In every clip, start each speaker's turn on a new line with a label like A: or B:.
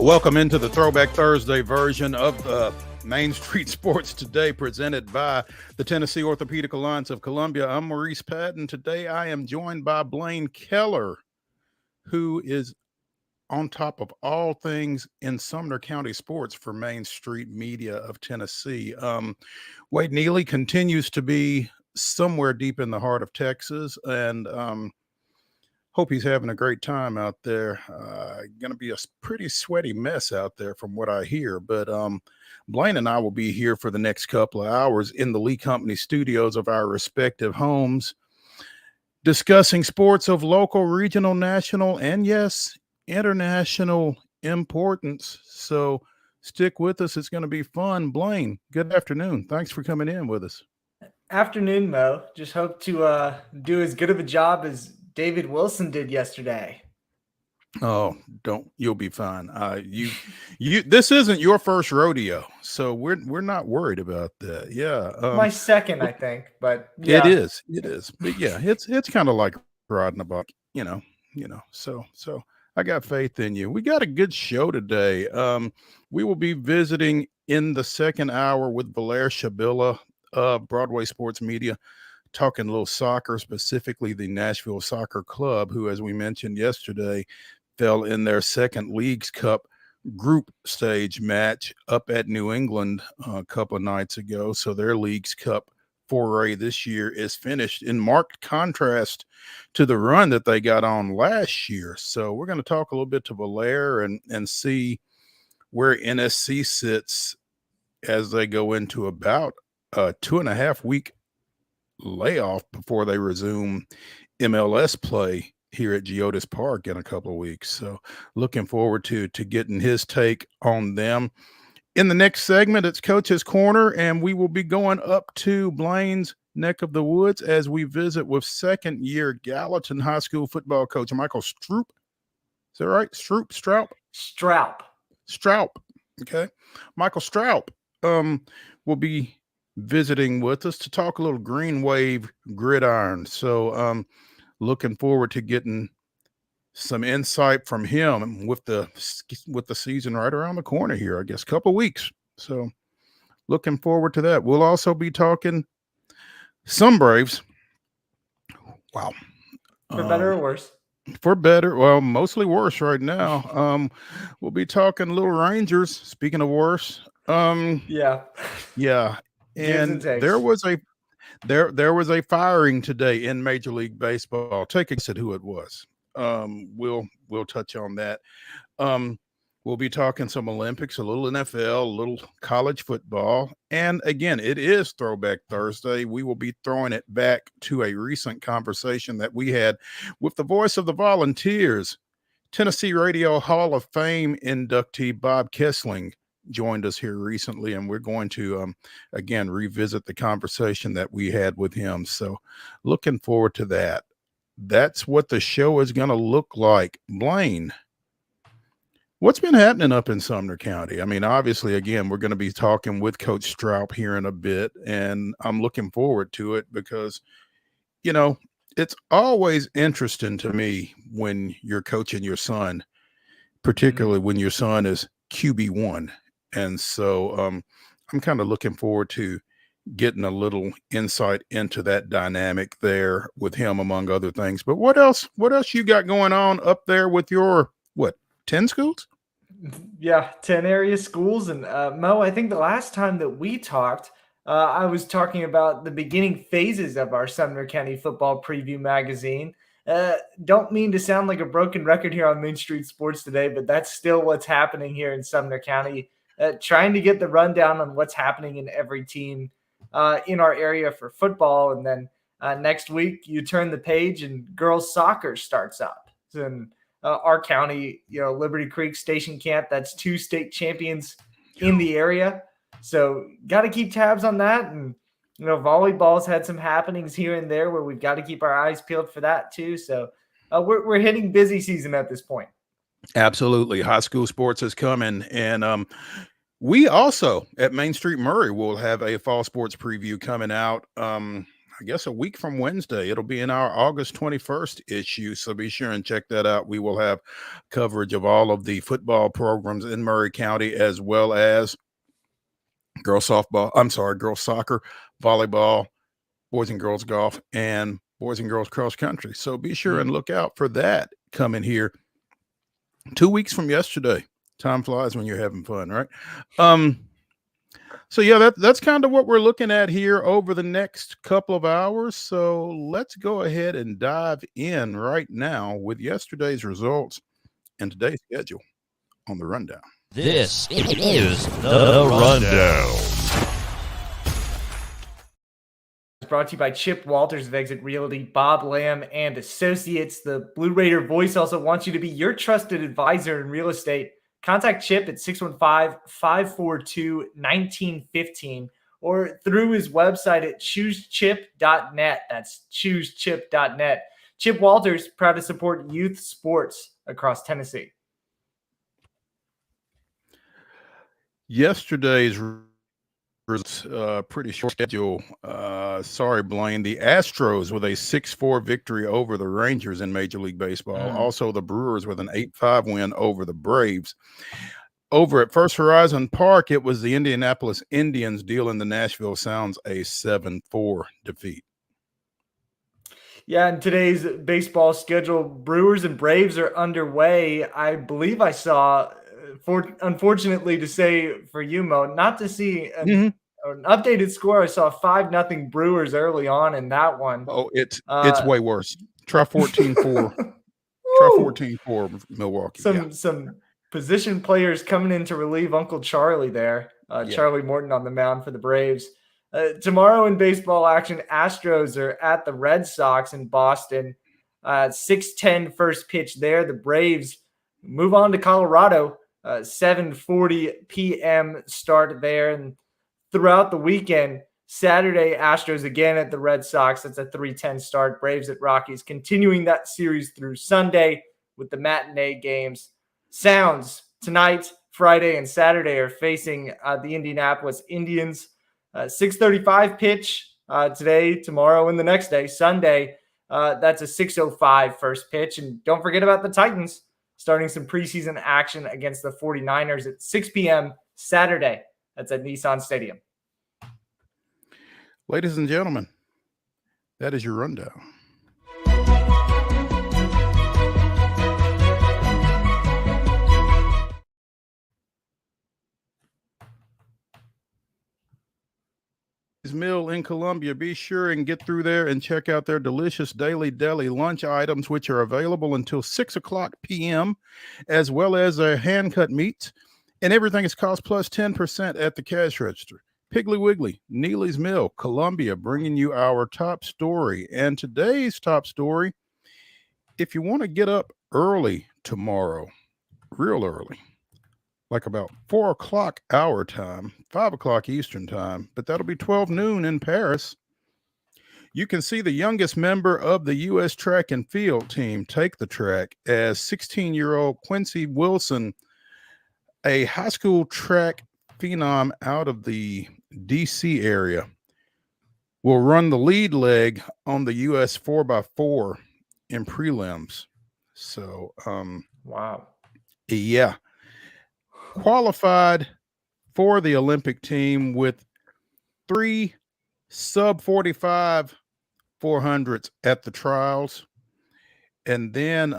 A: Welcome into the Throwback Thursday version of the Main Street Sports Today, presented by the Tennessee Orthopedic Alliance of Columbia. I'm Maurice Patton. Today I am joined by Blaine Keller, who is on top of all things in Sumner County sports for Main Street Media of Tennessee. Wade Neely continues to be somewhere deep in the heart of Texas, and hope he's having a great time out there. Going to be a pretty sweaty mess out there from what I hear. But Blaine and I will be here for the next couple of hours in the Lee Company studios of our respective homes, discussing sports of local, regional, national, and yes, international importance. So stick with us. It's going to be fun. Blaine, good afternoon. Thanks for coming in with us.
B: Afternoon, Mo. Just hope to do as good of a job as David Wilson did yesterday.
A: Oh, you'll be fine. This isn't your first rodeo, so we're not worried about that. Yeah.
B: My second, I think, but yeah.
A: It is. But yeah, it's kind of like riding a bike, so I got faith in you. We got a good show today. We will be visiting in the second hour with VALAIR SHABILLA, Broadway Sports Media, talking a little soccer, specifically the Nashville Soccer Club, who, as we mentioned yesterday, fell in their second Leagues Cup group stage match up at New England a couple of nights ago. So their Leagues Cup foray this year is finished, in marked contrast to the run that they got on last year. So we're going to talk a little bit to VALAIR and see where NSC sits as they go into about a 2.5 week layoff before they resume MLS play here at Geodis Park in a couple of weeks. So looking forward to getting his take on them. In the next segment, it's Coach's Corner, and we will be going up to Blaine's neck of the woods as we visit with second-year Gallatin High School football coach Michael STROUP. Is that right? STROUP. Okay. Michael STROUP will be visiting with us to talk a little Green Wave gridiron. So looking forward to getting some insight from him with the season right around the corner here, I guess, a couple weeks. So looking forward to that. We'll also be talking some Braves. Wow.
B: For better or worse?
A: For better. Well, mostly worse right now. We'll be talking little Rangers, speaking of worse.
B: Yeah.
A: And there was a firing today in Major League Baseball. Take a guess at who it was. We'll touch on that. We'll be talking some Olympics, a little NFL, a little college football. And again, it is Throwback Thursday. We will be throwing it back to a recent conversation that we had with the voice of the Volunteers. Tennessee Radio Hall of Fame inductee Bob KESLING joined us here recently, and we're going to again revisit the conversation that we had with him. So looking forward to that. That's what the show is going to look like. Blaine, what's been happening up in Sumner County? I mean, obviously, again, we're going to be talking with Coach STROUP here in a bit, and I'm looking forward to it because, it's always interesting to me when you're coaching your son, particularly when your son is QB1. And so I'm kind of looking forward to getting a little insight into that dynamic there with him, among other things. But what else you got going on up there with your, 10 schools?
B: Yeah, 10 area schools. And Mo, I think the last time that we talked, I was talking about the beginning phases of our Sumner County Football Preview magazine. Don't mean to sound like a broken record here on Main Street Sports Today, but that's still what's happening here in Sumner County. Trying to get the rundown on what's happening in every team in our area for football. And then next week you turn the page and girls soccer starts up. And our county, Liberty Creek Station Camp, that's 2 state champions in the area. So got to keep tabs on that. And, volleyball's had some happenings here and there where we've got to keep our eyes peeled for that too. So we're hitting busy season at this point.
A: Absolutely. High school sports is coming. And we also at Main Street Murray will have a fall sports preview coming out. I I guess, a week from Wednesday. It'll be in our August 21st issue, so be sure and check that out. We will have coverage of all of the football programs in Murray County, as well as girls soccer, volleyball, boys and girls golf, and boys and girls cross country. So be sure and look out for that coming here 2 weeks from yesterday. Time flies when you're having fun, right? So yeah, that's kind of what we're looking at here over the next couple of hours. So let's go ahead and dive in right now with yesterday's results and today's schedule on the rundown.
C: This is the rundown.
B: It's brought to you by Chip Walters of Exit Realty, Bob Lamb and Associates. The Blue Raider Voice also wants you to be your trusted advisor in real estate. Contact Chip at 615-542-1915 or through his website at choosechip.net. That's choosechip.net. Chip Walters, proud to support youth sports across Tennessee.
A: Yesterday's pretty short schedule. Sorry, Blaine. The Astros with a 6-4 victory over the Rangers in Major League Baseball. Also, the Brewers with an 8-5 win over the Braves. Over at First Horizon Park, it was the Indianapolis Indians dealing the Nashville Sounds a 7-4 defeat.
B: Yeah, in today's baseball schedule, Brewers and Braves are underway. I believe I saw, unfortunately to say for you, Mo, not to see an updated score. I saw 5-0 Brewers early on in that one.
A: Oh, it's way worse. Try 14-4. Try 14-4 Milwaukee.
B: Some position players coming in to relieve Uncle Charlie there. Charlie Morton on the mound for the Braves. Tomorrow in baseball action, Astros are at the Red Sox in Boston. 6:10 first pitch there. The Braves move on to Colorado. 7:40 p.m. start there. And throughout the weekend, Saturday, Astros again at the Red Sox. That's a 3:10 start. Braves at Rockies, continuing that series through Sunday with the matinee games. Sounds tonight, Friday, and Saturday are facing the Indianapolis Indians. 6:35 pitch today, tomorrow, and the next day, Sunday. That's a 6:05 first pitch. And don't forget about the Titans starting some preseason action against the 49ers at 6 p.m. Saturday. That's at Nissan Stadium.
A: Ladies and gentlemen, that is your rundown. Mill in Columbia. Be sure and get through there and check out their delicious daily deli lunch items, which are available until 6 o'clock p.m., as well as their hand-cut meats. And everything is cost plus 10% at the cash register. Piggly Wiggly, Neely's Mill, Columbia, bringing you our top story. And today's top story, if you want to get up early tomorrow, real early, like about 4 o'clock our time, 5 o'clock Eastern time, but that'll be 12 noon in Paris. You can see the youngest member of the U.S. track and field team take the track as 16-year-old Quincy Wilson, a high school track phenom out of the D.C. area, will run the lead leg on the U.S. 4x4 in prelims. So,
B: wow.
A: Yeah. Qualified for the Olympic team with 3 sub-45 400s at the trials, and then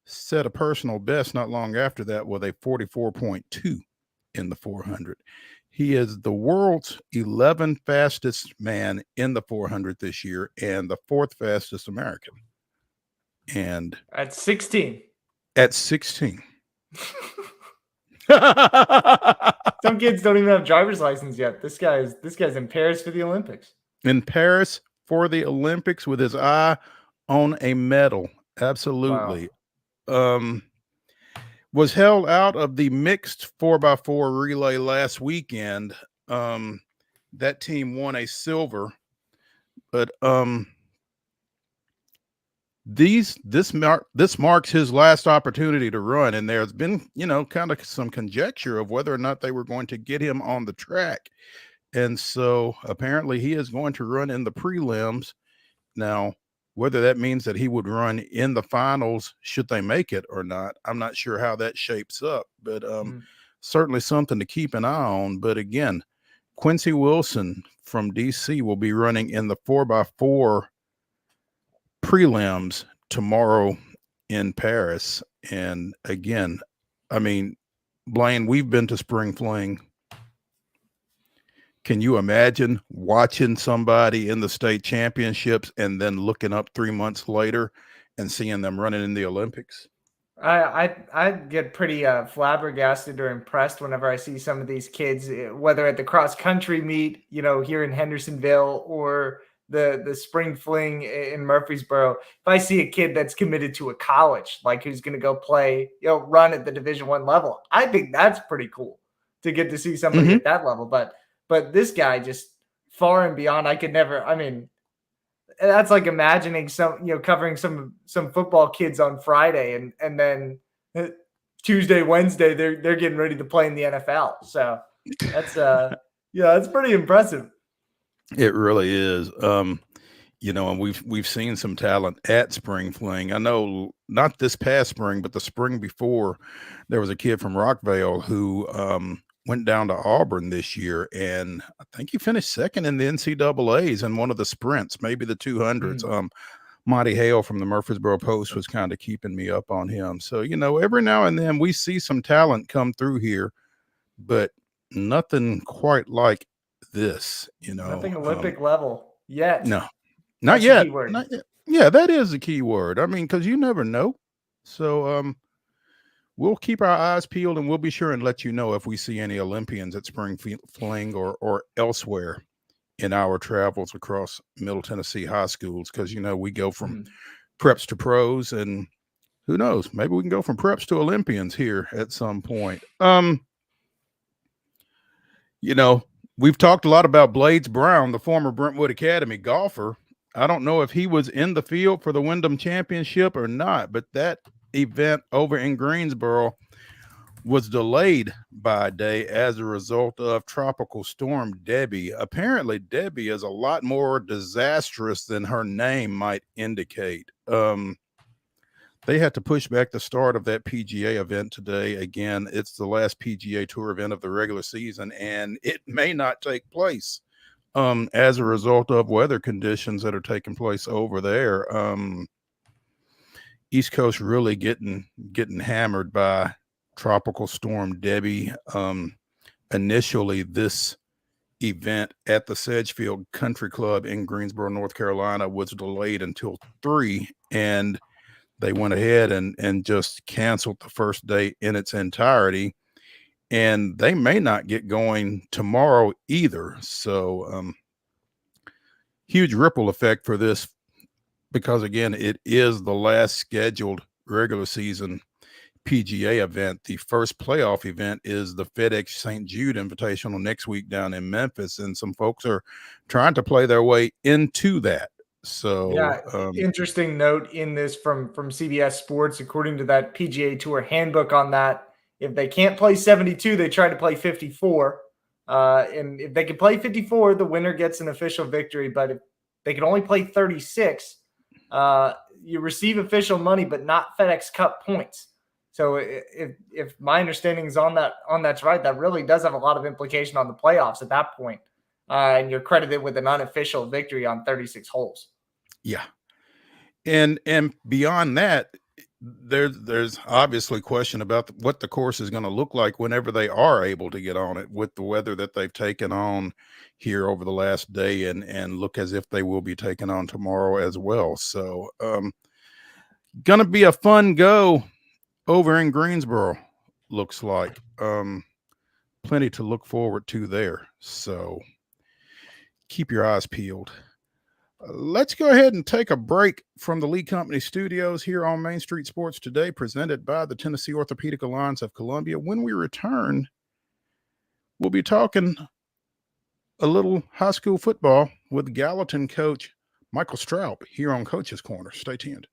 A: set a personal best not long after that with a 44.2 in the 400. He is the world's 11th fastest man in the 400 this year and the 4th fastest American. And
B: at 16.
A: At 16.
B: Some kids don't even have driver's license yet. This guy's in Paris for the Olympics.
A: In Paris for the Olympics with his eye on a medal. Absolutely. Wow. Was held out of the mixed 4x4 relay last weekend. That team won a silver, but this marks his last opportunity to run, and there's been kind of some conjecture of whether or not they were going to get him on the track And so apparently he is going to run in the prelims. Now, whether that means that he would run in the finals, should they make it or not, I'm not sure how that shapes up, but certainly something to keep an eye on. But again, Quincy Wilson from DC will be running in the 4x4 prelims tomorrow in Paris. And again, I mean, Blaine, we've been to Spring Fling. Can you imagine watching somebody in the state championships and then looking up 3 months later and seeing them running in the Olympics?
B: I get pretty flabbergasted or impressed whenever I see some of these kids, whether at the cross country meet, here in Hendersonville, or the Spring Fling in Murfreesboro. If I see a kid that's committed to a college, like who's going to go play, run at the Division I level, I think that's pretty cool to get to see somebody at that level. But this guy just far and beyond. I could never. I mean, that's like imagining covering some football kids on Friday, and then Tuesday, Wednesday they're getting ready to play in the NFL. So that's that's pretty impressive.
A: It really is. And we've seen some talent at Spring Fling. I know not this past spring, but the spring before, there was a kid from Rockvale who went down to Auburn this year, and I think he finished second in the NCAAs in one of the sprints, maybe the 200s. Monty Hale from the Murfreesboro Post was kind of keeping me up on him. So, every now and then we see some talent come through here, but nothing quite like this,
B: Nothing Olympic level yet.
A: No, not yet. Not yet. Yeah, that is the key word. I mean, because you never know. So, we'll keep our eyes peeled, and we'll be sure and let you know if we see any Olympians at Spring Fling or elsewhere in our travels across Middle Tennessee high schools. Because, we go from preps to pros, and who knows, maybe we can go from preps to Olympians here at some point. We've talked a lot about Blades Brown, the former Brentwood Academy golfer. I don't know if he was in the field for the Wyndham Championship or not, but that event over in Greensboro was delayed by a day as a result of Tropical Storm Debbie. Apparently, Debbie is a lot more disastrous than her name might indicate. They had to push back the start of that PGA event today. Again, it's the last PGA Tour event of the regular season, and it may not take place as a result of weather conditions that are taking place over there. East Coast really getting hammered by Tropical Storm Debbie. Initially, this event at the Sedgefield Country Club in Greensboro, North Carolina, was delayed until 3, and they went ahead and just canceled the first day in its entirety, and they may not get going tomorrow either. So huge ripple effect for this, because again, it is the last scheduled regular season PGA event. The first playoff event is the FedEx St. Jude Invitational next week down in Memphis, and some folks are trying to play their way into that. So
B: interesting note in this from CBS Sports, according to that PGA Tour handbook on that, if they can't play 72, they try to play 54. And if they can play 54, the winner gets an official victory. But if they can only play 36, you receive official money, but not FedEx Cup points. So if my understanding is on that's right, that really does have a lot of implication on the playoffs at that point. And you're credited with an unofficial victory on 36 holes.
A: Yeah. And beyond that, there's obviously question about what the course is going to look like whenever they are able to get on it, with the weather that they've taken on here over the last day, and look as if they will be taken on tomorrow as well. So gonna be a fun go over in Greensboro, looks like. Plenty to look forward to there. So keep your eyes peeled. Let's go ahead and take a break from the Lee Company studios here on Main Street Sports Today, presented by the Tennessee Orthopedic Alliance of Columbia. When we return, we'll be talking a little high school football with Gallatin coach Michael STROUP here on Coach's Corner. Stay tuned.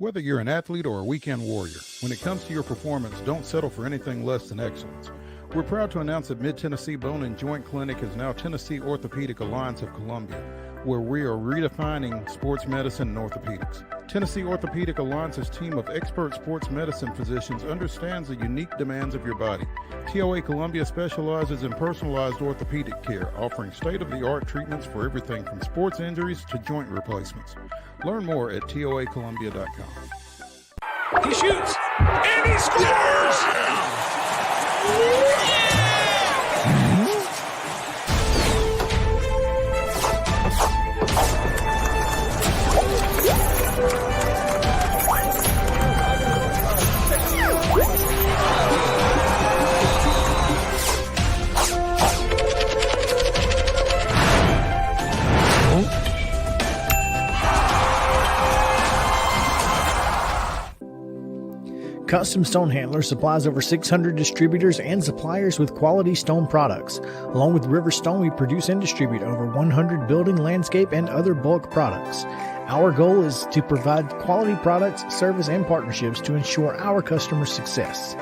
A: Whether you're an athlete or a weekend warrior, when it comes to your performance, don't settle for anything less than excellence. We're proud to announce that Mid-Tennessee Bone and Joint Clinic is now Tennessee Orthopedic Alliance of Columbia, where we are redefining sports medicine and orthopedics. Tennessee Orthopedic Alliance's team of expert sports medicine physicians understands the unique demands of your body. TOA Columbia specializes in personalized orthopedic care, offering state-of-the-art treatments for everything from sports injuries to joint replacements. Learn more at toacolumbia.com.
D: He shoots, and he scores!
E: Custom Stone Handler supplies over 600 distributors and suppliers with quality stone products. Along with River Stone, we produce and distribute over 100 building, landscape, and other bulk products. Our goal is to provide quality products, service, and partnerships to ensure our customers' success.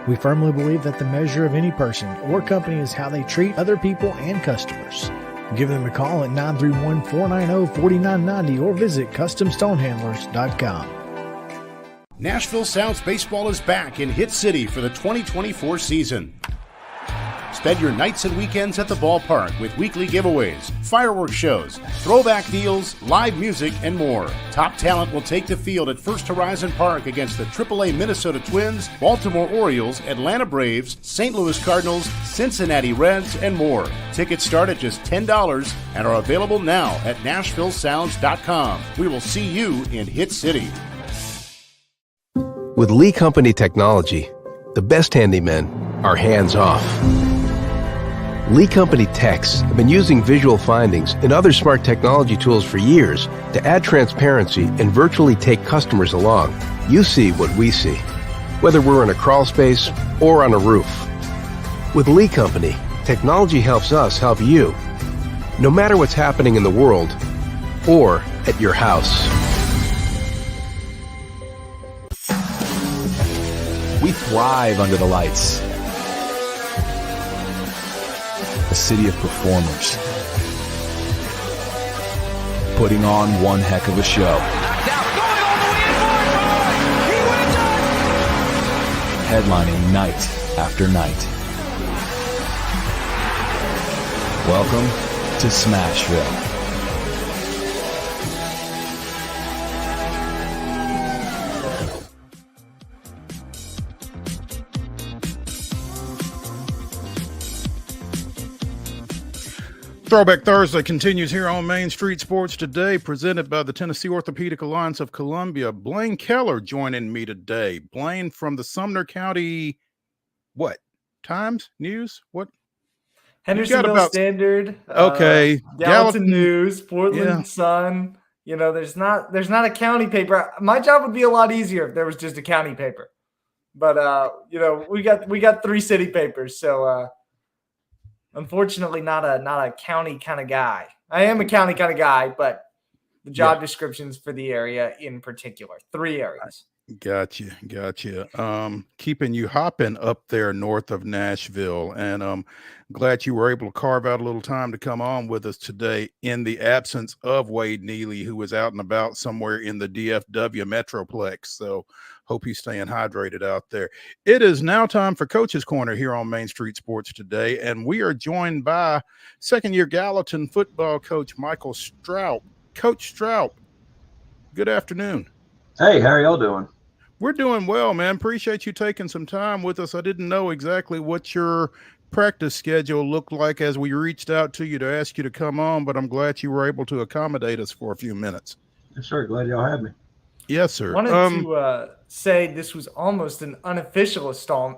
E: We firmly believe that the measure of any person or company is how they treat other people and customers. Give them a call at 931-490-4990 or visit CustomStonehandlers.com.
F: Nashville Sounds Baseball is back in Hit City for the 2024 season. Spend your nights and weekends at the ballpark with weekly giveaways, fireworks shows, throwback deals, live music, and more. Top talent will take the field at First Horizon Park against the AAA Minnesota Twins, Baltimore Orioles, Atlanta Braves, St. Louis Cardinals, Cincinnati Reds, and more. Tickets start at just $10 and are available now at NashvilleSounds.com. We will see you in Hit City.
G: With Lee Company technology, the best handymen are hands-off. Lee Company techs have been using visual findings and other smart technology tools for years to add transparency and virtually take customers along. You see what we see, whether we're in a crawl space or on a roof. With Lee Company, technology helps us help you, no matter what's happening in the world or at your house.
H: We thrive under the lights. A city of performers. Putting on one heck of a show. Headlining night after night. Welcome to Smashville.
A: Throwback Thursday continues here on Main Street Sports Today, presented by the Tennessee Orthopedic Alliance of Columbia. Blaine Keller joining me today. Blaine from the Sumner County, Times? News? What?
B: Hendersonville Standard.
A: Okay.
B: Gallatin News, Portland Sun. You know, there's not a county paper. My job would be a lot easier if there was just a county paper. But we got 3 city papers, so unfortunately, not a county kind of guy. I am a county kind of guy, but the job descriptions for the area in particular, 3 areas.
A: Gotcha. Keeping you hopping up there north of Nashville, and glad you were able to carve out a little time to come on with us today in the absence of Wade Neely, who was out and about somewhere in the DFW Metroplex. So hope he's staying hydrated out there. It is now time for Coach's Corner here on Main Street Sports Today, and we are joined by second-year Gallatin football coach Michael STROUP. Coach STROUP, good afternoon.
I: Hey, how are y'all doing?
A: We're doing well, man. Appreciate you taking some time with us. I didn't know exactly what your practice schedule looked like as we reached out to you to ask you to come on, but I'm glad you were able to accommodate us for a few minutes.
I: Yes, sir. Glad y'all had me.
A: Yes, sir.
B: Wanted to say this was almost an unofficial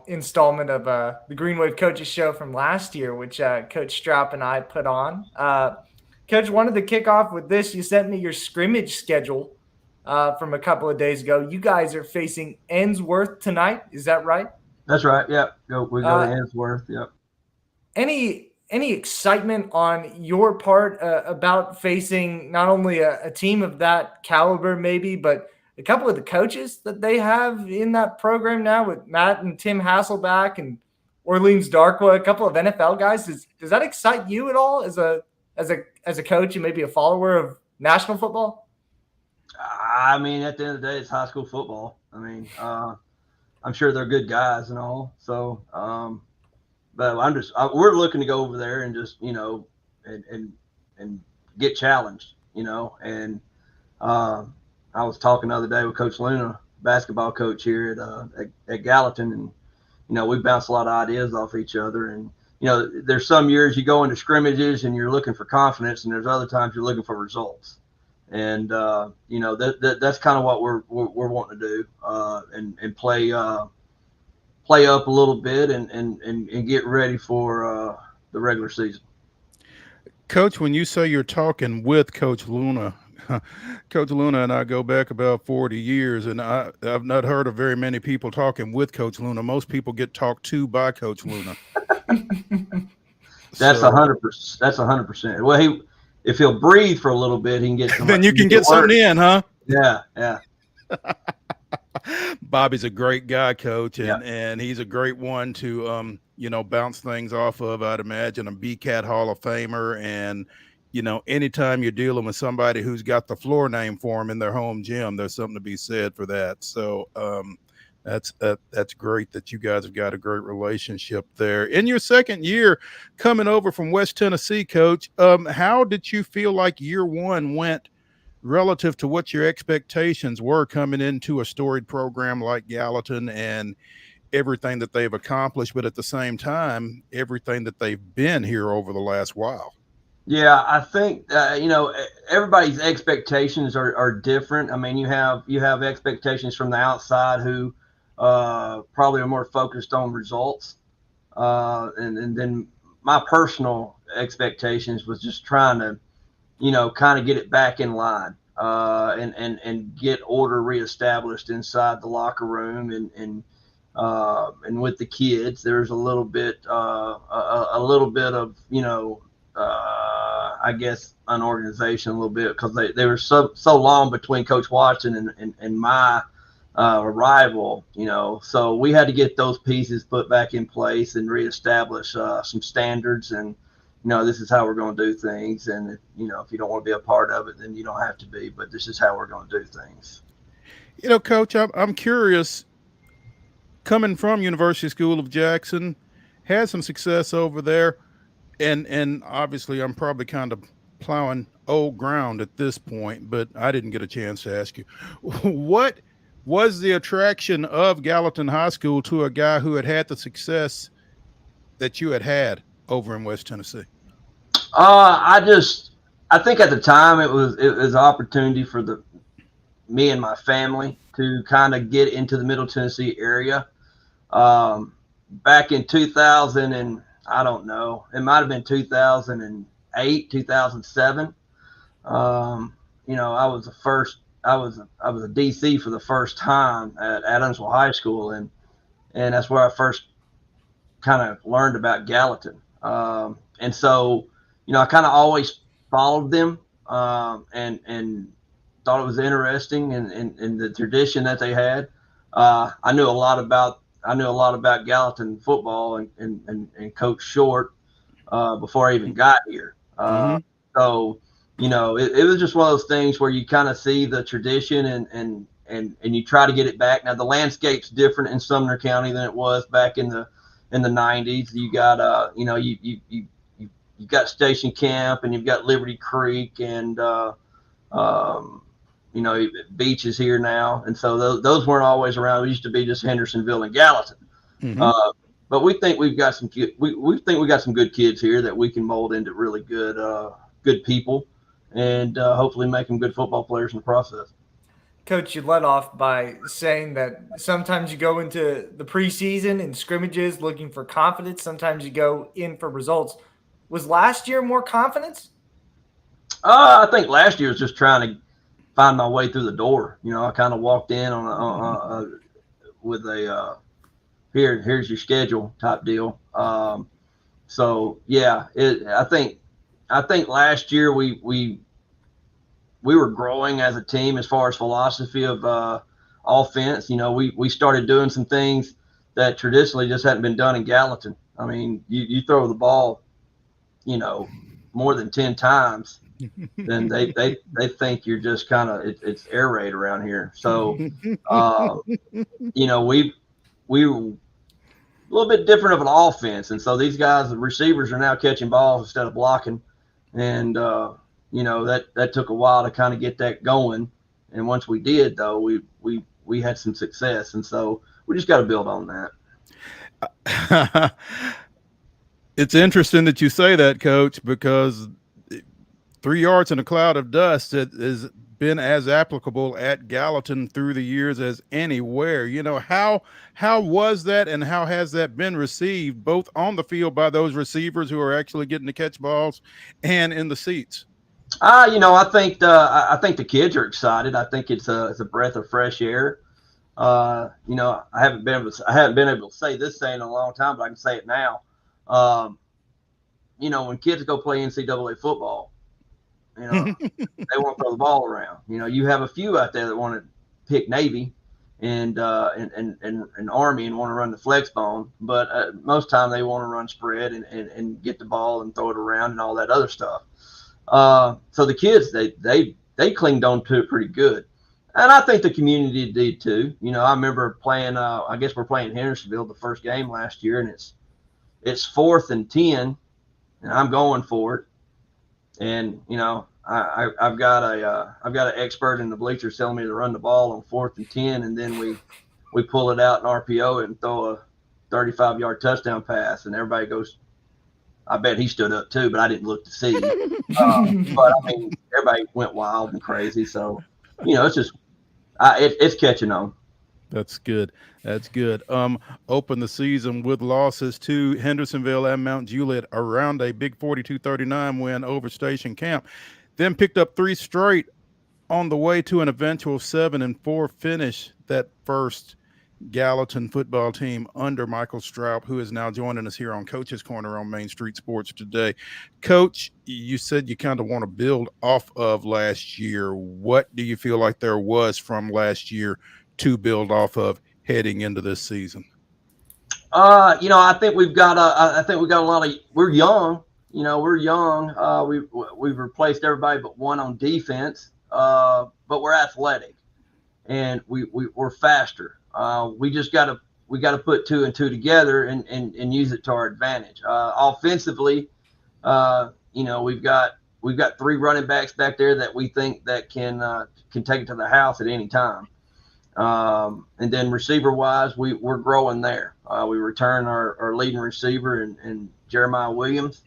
B: installment of the Green Wave Coaches Show from last year, which Coach STROUP and I put on. Coach, wanted to kick off with this. You sent me your scrimmage schedule from a couple of days ago. You guys are facing Ensworth tonight. Is that right?
I: That's right. Yep. We go to Ensworth. Yep.
B: Any excitement on your part about facing not only a team of that caliber, maybe, but a couple of the coaches that they have in that program now with Matt and Tim Hasselback and Orleans Darkwa, a couple of NFL guys. Does that excite you at all as a coach and maybe a follower of national football?
I: I mean, at the end of the day, it's high school football. I mean, I'm sure they're good guys and all. So, but we're looking to go over there and just, and get challenged, and I was talking the other day with Coach Luna, basketball coach here at Gallatin, and we bounce a lot of ideas off each other. And there's some years you go into scrimmages and you're looking for confidence, and there's other times you're looking for results. And that's kind of what we're wanting to do, and play up a little bit and get ready for the regular season.
A: Coach, when you say you're talking with Coach Luna, Coach Luna and I go back about 40 years, and I've not heard of very many people talking with Coach Luna. Most people get talked to by Coach Luna.
I: That's 100%. That's 100%. Well, if he'll breathe for a little bit, he can get some.
A: Then you can get something in, huh?
I: Yeah.
A: Bobby's a great guy, Coach, and he's a great one to bounce things off of. I'd imagine a BCAT Hall of Famer, and anytime you're dealing with somebody who's got the floor name for him in their home gym, there's something to be said for that. So that's great that you guys have got a great relationship there. In your second year coming over from West Tennessee, Coach, how did you feel like year one went relative to what your expectations were coming into a storied program like Gallatin and everything that they've accomplished, but at the same time, everything that they've been here over the last while?
I: Yeah, I think everybody's expectations are different. I mean, you have expectations from the outside who probably are more focused on results, and then my personal expectations was just trying to, kind of get it back in line, and get order reestablished inside the locker room, and with the kids. There's a little bit of I guess unorganization a little bit, because they were so long between Coach Watson and my arrival, so we had to get those pieces put back in place and reestablish some standards, and this is how we're going to do things. And if you don't want to be a part of it, then you don't have to be, but this is how we're going to do things.
A: Coach, I'm curious, coming from University School of Jackson, had some success over there. And obviously I'm probably kind of plowing old ground at this point, but I didn't get a chance to ask you, what was the attraction of Gallatin High School to a guy who had the success that you had over in West Tennessee?
I: I think at the time it was an opportunity for me and my family to kind of get into the Middle Tennessee area. Back in 2000 and I don't know, it might have been 2008, 2007. I was a DC for the first time at Adamsville High School, and that's where I first kind of learned about Gallatin. And so, I kind of always followed them, and thought it was interesting and the tradition that they had. I knew a lot about Gallatin football and Coach Short before I even got here. So, it was just one of those things where you kind of see the tradition and you try to get it back. Now the landscape's different in Sumner County than it was back in the 90s. You got you've got Station Camp, and you've got Liberty Creek, and Beach is here now, and so those weren't always around. It used to be just Hendersonville and Gallatin. But we think we got some good kids here that we can mold into really good people, and hopefully make them good football players in the process.
B: Coach, you led off by saying that sometimes you go into the preseason and scrimmages looking for confidence. Sometimes you go in for results. Was last year more confidence?
I: I think last year was just trying to find my way through the door. I kind of walked in with a here's your schedule type deal. So yeah, I think last year we were growing as a team as far as philosophy of offense. You know, we started doing some things that traditionally just hadn't been done in Gallatin. I mean, you throw the ball, you know, more than 10 times, then they think you're just kind of it's air raid around here. So, you know, we were a little bit different of an offense, and so these guys, the receivers, are now catching balls instead of blocking, and you know, that took a while to kind of get that going. And once we did, though, we had some success, and so we just got to build on that.
A: It's interesting that you say that, Coach, because 3 yards in a cloud of dust has been as applicable at Gallatin through the years as anywhere. You know, how was that, and how has that been received both on the field by those receivers who are actually getting to catch balls and in the seats?
I: You know, I think the kids are excited. I think it's a breath of fresh air. You know, I haven't been able to say this saying in a long time, but I can say it now. You know, when kids go play NCAA football, you know, they want to throw the ball around. You know, you have a few out there that want to pick Navy and Army and want to run the flex bone, but most time they want to run spread and get the ball and throw it around and all that other stuff. So the kids, they clinged on to it pretty good. And I think the community did too. You know, I remember playing, I guess we're playing Hendersonville the first game last year, and it's 4th and 10, and I'm going for it. And, you know, I've got an expert in the bleachers telling me to run the ball on 4th and 10, and then we pull it out and RPO it and throw a 35-yard touchdown pass, and everybody goes, I bet he stood up too, but I didn't look to see. But I mean, everybody went wild and crazy. So, you know, it's just it's catching on.
A: That's good. That's good. Open the season with losses to Hendersonville and Mount Juliet around a big 42-39 win over Station Camp. Then picked up 3 straight on the way to an eventual 7-4 finish. That first Gallatin football team under Michael STROUP, who is now joining us here on Coach's Corner on Main Street Sports today. Coach, you said you kind of want to build off of last year. What do you feel like there was from last year to build off of heading into this season?
I: You know, I think we've got a lot of. We're young. You know, we're young. We've replaced everybody but one on defense. But we're athletic, and we're faster. We just got to put 2 and 2 together and use it to our advantage. Offensively, you know, we've got 3 running backs back there that we think that can take it to the house at any time. And then receiver wise, we're growing there. We return our leading receiver and Jeremiah Williams.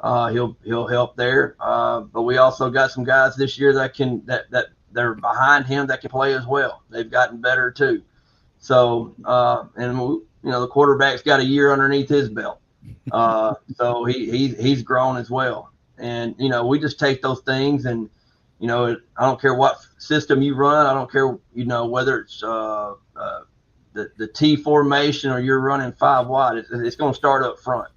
I: He'll help there. But we also got some guys this year that they're behind him that can play as well. They've gotten better too. So, and you know, the quarterback's got a year underneath his belt. So he's grown as well. And, you know, we just take those things and, you know, I don't care what system you run. I don't care, you know, whether it's the T formation or you're running 5 wide. It's going to start up front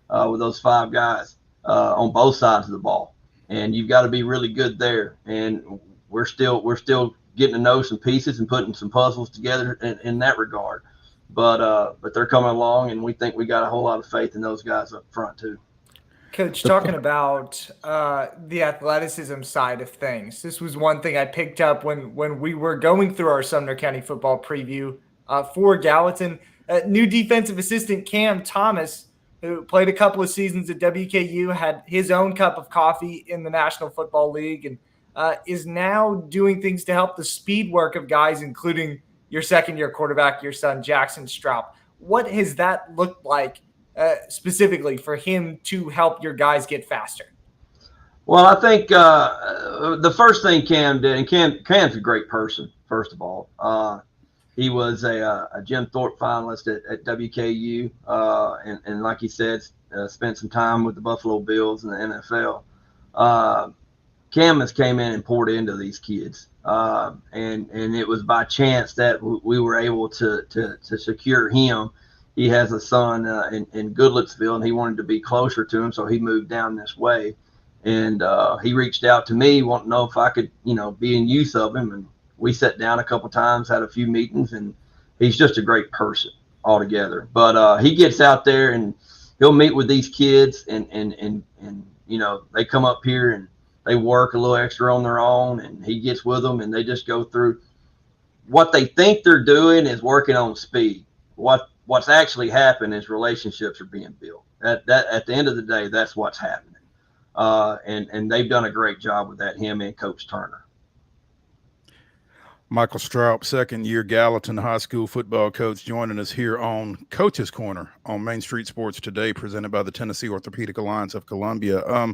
I: with those 5 guys on both sides of the ball. And you've got to be really good there. And we're still getting to know some pieces and putting some puzzles together in that regard. But they're coming along, and we think we got a whole lot of faith in those guys up front too.
B: Coach, talking about the athleticism side of things, this was one thing I picked up when we were going through our Sumner County football preview for Gallatin. New defensive assistant Cam Thomas, who played a couple of seasons at WKU, had his own cup of coffee in the National Football League, and is now doing things to help the speed work of guys, including your second-year quarterback, your son, Jackson Stroup. What has that looked like specifically for him to help your guys get faster?
I: Well, I think the first thing Cam did, and Cam's a great person, first of all. He was a Jim Thorpe finalist at WKU, and like he said, spent some time with the Buffalo Bills and the NFL. Cam has came in and poured into these kids, and it was by chance that we were able to secure him. He has a son in Goodlettsville, and he wanted to be closer to him, so he moved down this way. And he reached out to me, wanting to know if I could, be in use of him. And we sat down a couple times, had a few meetings, and he's just a great person altogether. But he gets out there and he'll meet with these kids, and they come up here and they work a little extra on their own, and he gets with them, and they just go through what they think they're doing is working on speed. What's actually happened is relationships are being built. That at the end of the day, that's what's happening. And they've done a great job with that, him and Coach Turner.
A: Michael STROUP, second-year Gallatin High School football coach, joining us here on Coach's Corner on Main Street Sports Today, presented by the Tennessee Orthopedic Alliance of Columbia.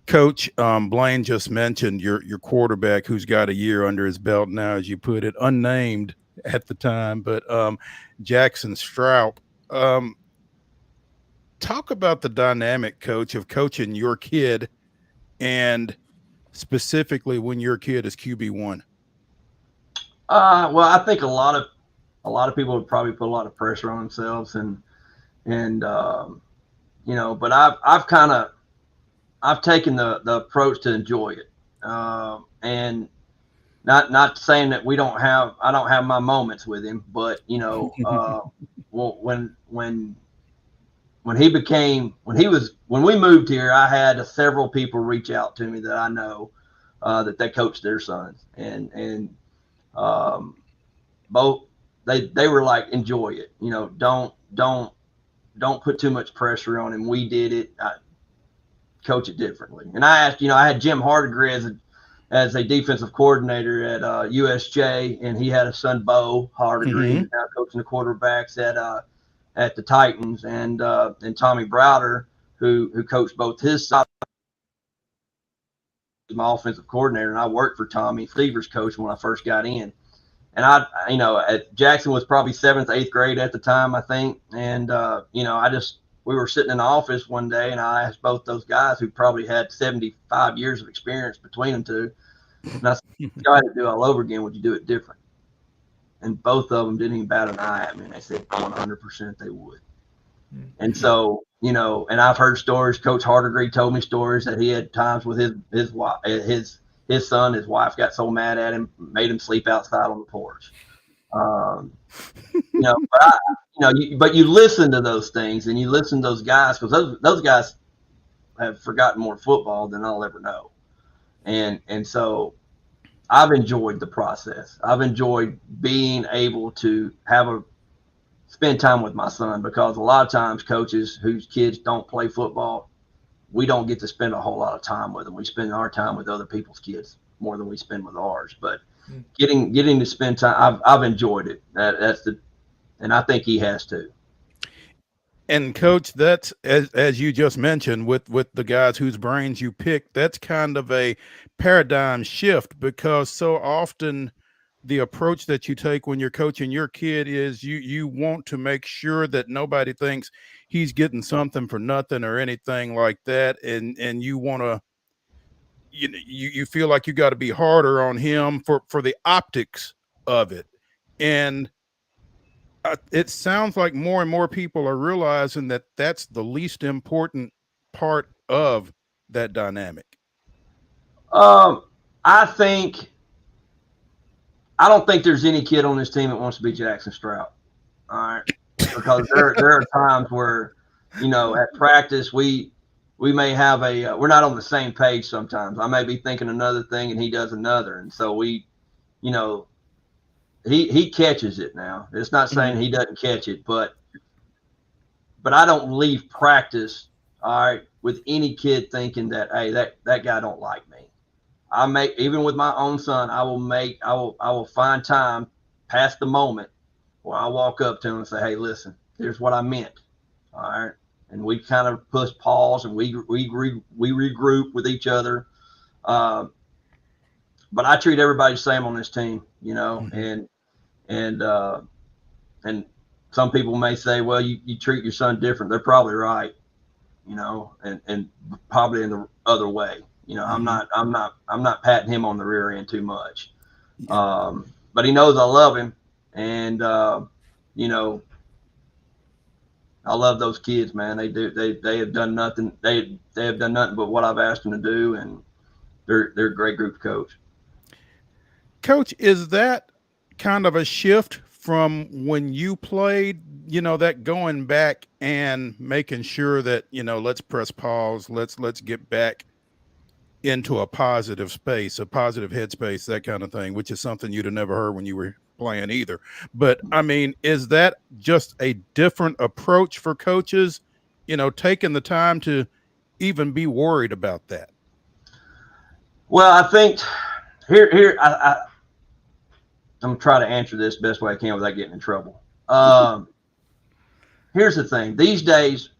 A: Coach, Blaine just mentioned your quarterback who's got a year under his belt now, as you put it, unnamed at the time, but Jackson STROUP. Talk about the dynamic, Coach, of coaching your kid, and specifically when your kid is QB1.
I: Well, I think a lot of people would probably put a lot of pressure on themselves, and but I've taken the approach to enjoy it, and not saying that I don't have my moments with him, but when we moved here, I had several people reach out to me that I know that they coach their sons, and both they were like, enjoy it, don't put too much pressure on him. We did it. Coach it differently. And I asked, I had Jim Hardigree as a defensive coordinator at USJ, and he had a son, Bo Hardigree, now coaching the quarterbacks at the Titans, and Tommy Browder, who coached both his side. My offensive coordinator, and I worked for Tommy Seaver's coach when I first got in. And at Jackson was probably 7th, 8th grade at the time, I think. And we were sitting in the office one day, and I asked both those guys, who probably had 75 years of experience between them two, and I said, if you tried to do it all over again, would you do it different? And both of them didn't even bat an eye at me, and they said 100% they would. And so, and I've heard stories. Coach Hardigree told me stories that he had times with his wife, his son, his wife got so mad at him, made him sleep outside on the porch. But you listen to those things, and you listen to those guys, because those guys have forgotten more football than I'll ever know. And so I've enjoyed the process. I've enjoyed being able to spend time with my son, because a lot of times coaches whose kids don't play football, we don't get to spend a whole lot of time with them. We spend our time with other people's kids more than we spend with ours. But getting to spend time, I've enjoyed it. And I think he has too.
A: And Coach, that's as you just mentioned with the guys whose brains you pick, that's kind of a paradigm shift, because so often the approach that you take when you're coaching your kid is you want to make sure that nobody thinks he's getting something for nothing or anything like that, and you want to you feel like you got to be harder on him for the optics of it. And it sounds like more and more people are realizing that that's the least important part of that dynamic.
I: I don't think there's any kid on this team that wants to be Jackson STROUP. All right. Because there are times where, at practice, we may have we're not on the same page sometimes. I may be thinking another thing and he does another. And so he catches it now. It's not saying he doesn't catch it, but I don't leave practice, all right, with any kid thinking that, hey, that guy don't like me. Even with my own son, I will find time past the moment where I walk up to him and say, hey, listen, here's what I meant. All right. And we kind of push pause, and we regroup with each other. But I treat everybody the same on this team, and some people may say, well, you treat your son different. They're probably right, and probably in the other way. I'm not patting him on the rear end too much. But he knows I love him, and I love those kids, man. They have done nothing. They have done nothing but what I've asked them to do, and they're a great group to coach.
A: Coach, is that kind of a shift from when you played, that going back and making sure that, let's press pause, let's get back into a positive space, a positive headspace, that kind of thing, which is something you'd have never heard when you were playing either. But I mean, is that just a different approach for coaches, taking the time to even be worried about that?
I: Well, I think here I'm gonna try to answer this best way I can without getting in trouble. Here's the thing: these days,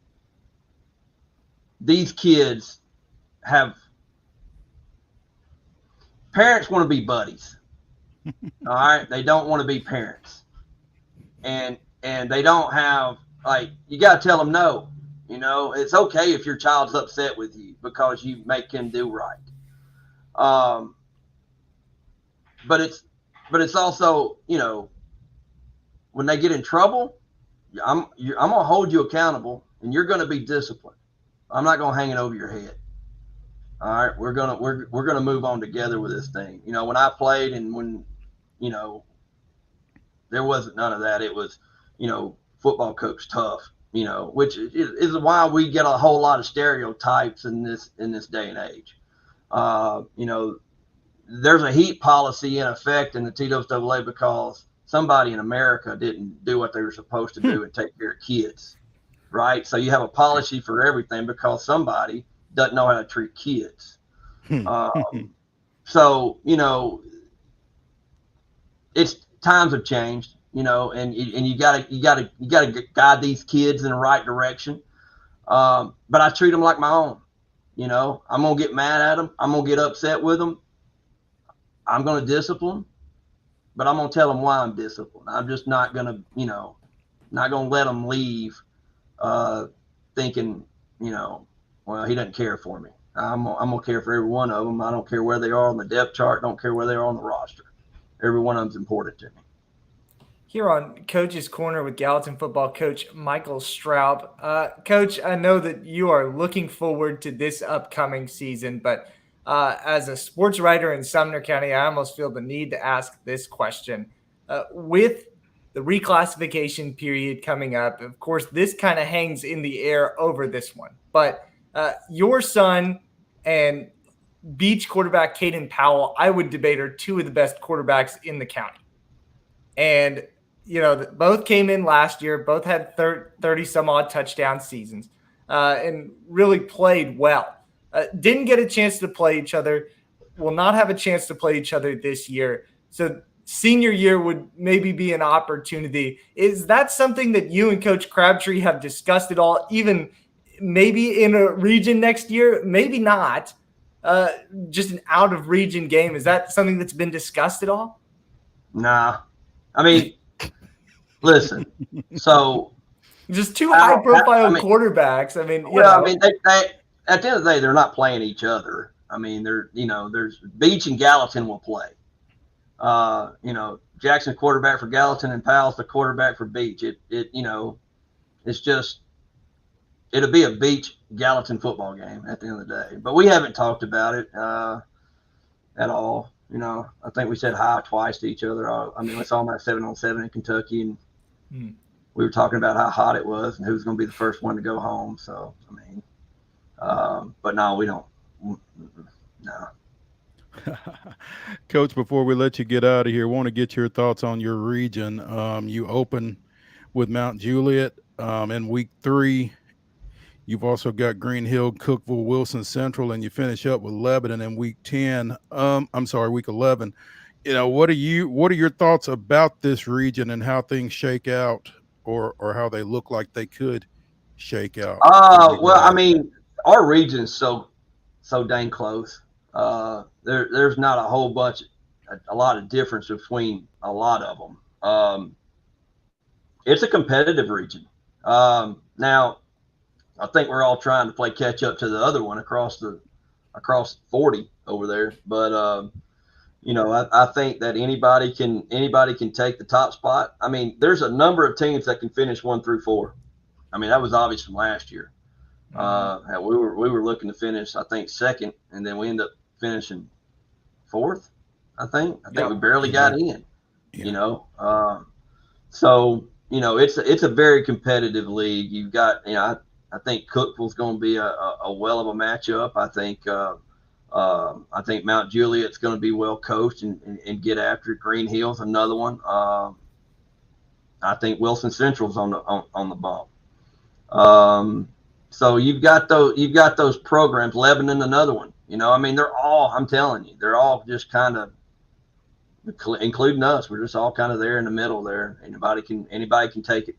I: these kids have parents want to be buddies. All right, they don't want to be parents, and they don't have, like, you got to tell them no. It's okay if your child's upset with you because you make him do right. But it's also, when they get in trouble, I'm gonna hold you accountable, and you're gonna be disciplined. I'm not gonna hang it over your head. All right, we're gonna move on together with this thing. When I played, and when there wasn't none of that. It was, football coach tough. Which is why we get a whole lot of stereotypes in this day and age. There's a heat policy in effect in the TWA because somebody in America didn't do what they were supposed to do and take care of kids, right? So you have a policy for everything because somebody doesn't know how to treat kids. So, it's times have changed, and you gotta guide these kids in the right direction. But I treat them like my own. I'm gonna get mad at them. I'm gonna get upset with them. I'm gonna discipline, but I'm gonna tell them why I'm disciplined. I'm just not gonna, not gonna let them leave thinking, well, he doesn't care for me. I'm gonna care for every one of them. I don't care where they are on the depth chart. Don't care where they are on the roster. Every one of them's important to me.
B: Here on Coach's Corner with Gallatin football coach Michael Stroup. Coach, I know that you are looking forward to this upcoming season, but as a sports writer in Sumner County, I almost feel the need to ask this question. With the reclassification period coming up, of course, this kind of hangs in the air over this one. But your son and Beach quarterback Caden Powell, I would debate, are two of the best quarterbacks in the county. And, both came in last year, both had 30-some-odd touchdown seasons, and really played well. Didn't get a chance to play each other, will not have a chance to play each other this year. So senior year would maybe be an opportunity. Is that something that you and Coach Crabtree have discussed at all, even maybe in a region next year? Maybe not. Just an out-of-region game. Is that something that's been discussed at all?
I: Nah. I mean, listen, so
B: just two high-profile quarterbacks. I mean,
I: they at the end of the day, they're not playing each other. I mean, there's Beach and Gallatin will play. Jackson quarterback for Gallatin and Powell's the quarterback for Beach. It's just, it'll be a Beach Gallatin football game at the end of the day. But we haven't talked about it at all. I think we said hi twice to each other. I saw my 7-on-7 in Kentucky, and we were talking about how hot it was and who's going to be the first one to go home. So, but no, we don't. No.
A: Coach, before we let you get out of here, I want to get your thoughts on your region. You open with Mount Juliet in week 3. You've also got Green Hill, Cookeville, Wilson Central, and you finish up with Lebanon in week 10. Week 11. What are your thoughts about this region and how things shake out, or how they look like they could shake out?
I: Our region is so dang close. There's not a lot of difference between a lot of them. It's a competitive region. Now, I think we're all trying to play catch up to the other one across 40 over there. But I think that anybody can take the top spot. I mean, there's a number of teams that can finish 1 through 4. I mean, that was obvious from last year. We were looking to finish, I think, second, and then we ended up finishing fourth. I think we barely got in. You know, so you know it's a very competitive league. You've got, you know, I think Cookville's going to be a well of a matchup. I think Mount Juliet's going to be well coached and get after it. Green Hill's another one. I think Wilson Central's on the bump. So you've got those programs. Lebanon, another one. You know, I mean, I'm telling you, they're all just kind of, including us. We're just all kind of there in the middle there. Anybody can take it.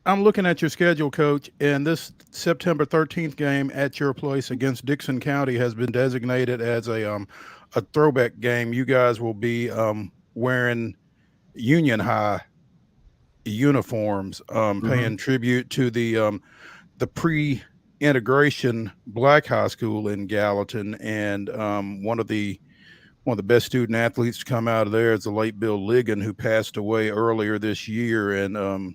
A: I'm looking at your schedule, Coach, and this September 13th game at your place against Dixon County has been designated as a throwback game. You guys will be wearing Union High uniforms, paying tribute to the pre-integration Black high school in Gallatin, and one of the best student athletes to come out of there is the late Bill Ligon, who passed away earlier this year. And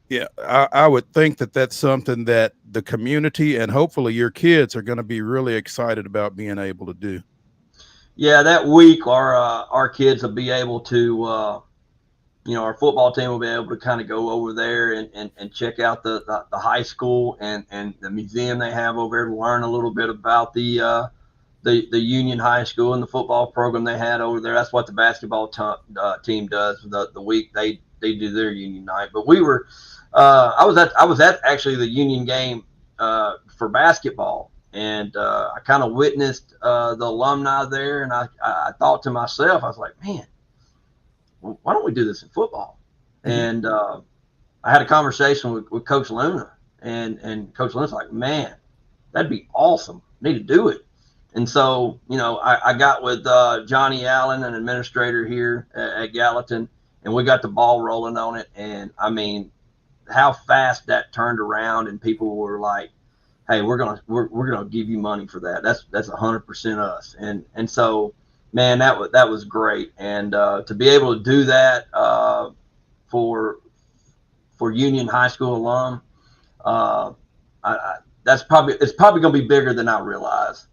A: yeah, I would think that that's something that the community and hopefully your kids are going to be really excited about being able to do.
I: Yeah, that week our kids will be able to, you know, our football team will be able to kind of go over there and check out the high school and the museum they have over there to learn a little bit about the Union High School and the football program they had over there. That's what the basketball team does the week they do their Union night. But we were, I was at actually the Union game for basketball, and I kind of witnessed the alumni there, and I thought to myself, I was like, man, why don't we do this in football? And I had a conversation with Coach Luna, and Coach Luna's like, man, that'd be awesome. Need to do it. And so, you know, I got with Johnny Allen, an administrator here at Gallatin, and we got the ball rolling on it. And I mean, how fast that turned around, and people were like, hey, we're gonna give you money for that. That's 100% us. And so, man, that was great. And to be able to do that for Union High School alum, it's probably going to be bigger than I realize.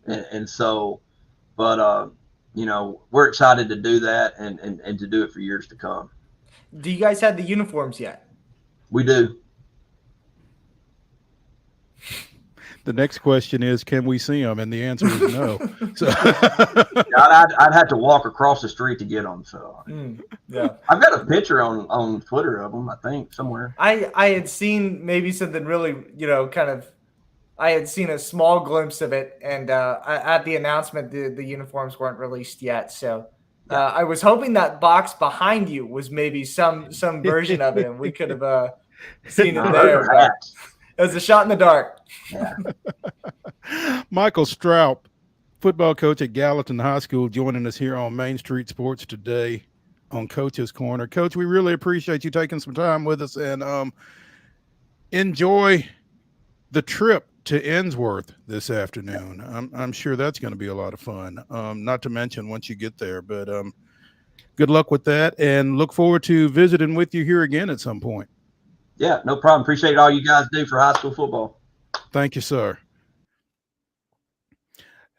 I: And so, but you know, we're excited to do that and to do it for years to come.
B: Do you guys have the uniforms yet?
I: We do.
A: The next question is, can we see them? And the answer is no. So
I: I'd have to walk across the street to get them. So
B: yeah,
I: I've got a picture on Twitter of them, I think, somewhere.
B: I had seen maybe something really, you know, kind of, I had seen a small glimpse of it, and at the announcement, the uniforms weren't released yet. So I was hoping that box behind you was maybe some version of it, and we could have seen it there. It was a shot in the dark.
I: Yeah.
A: Michael STROUP, football coach at Gallatin High School, joining us here on Main Street Sports today on Coach's Corner. Coach, we really appreciate you taking some time with us, and enjoy the trip to Ensworth this afternoon. I'm sure that's going to be a lot of fun, not to mention once you get there. But good luck with that, and look forward to visiting with you here again at some point.
I: Yeah, no problem. Appreciate all you guys do for high school football.
A: Thank you, sir.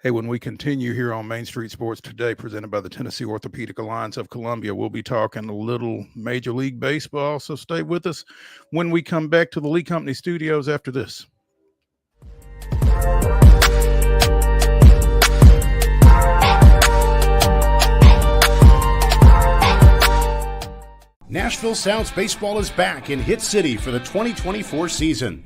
A: Hey, when we continue here on Main Street Sports today, presented by the Tennessee Orthopedic Alliance of Columbia, we'll be talking a little Major League Baseball, so stay with us when we come back to the Lee Company studios after this.
F: Nashville Sounds Baseball is back in Hit City for the 2024 season.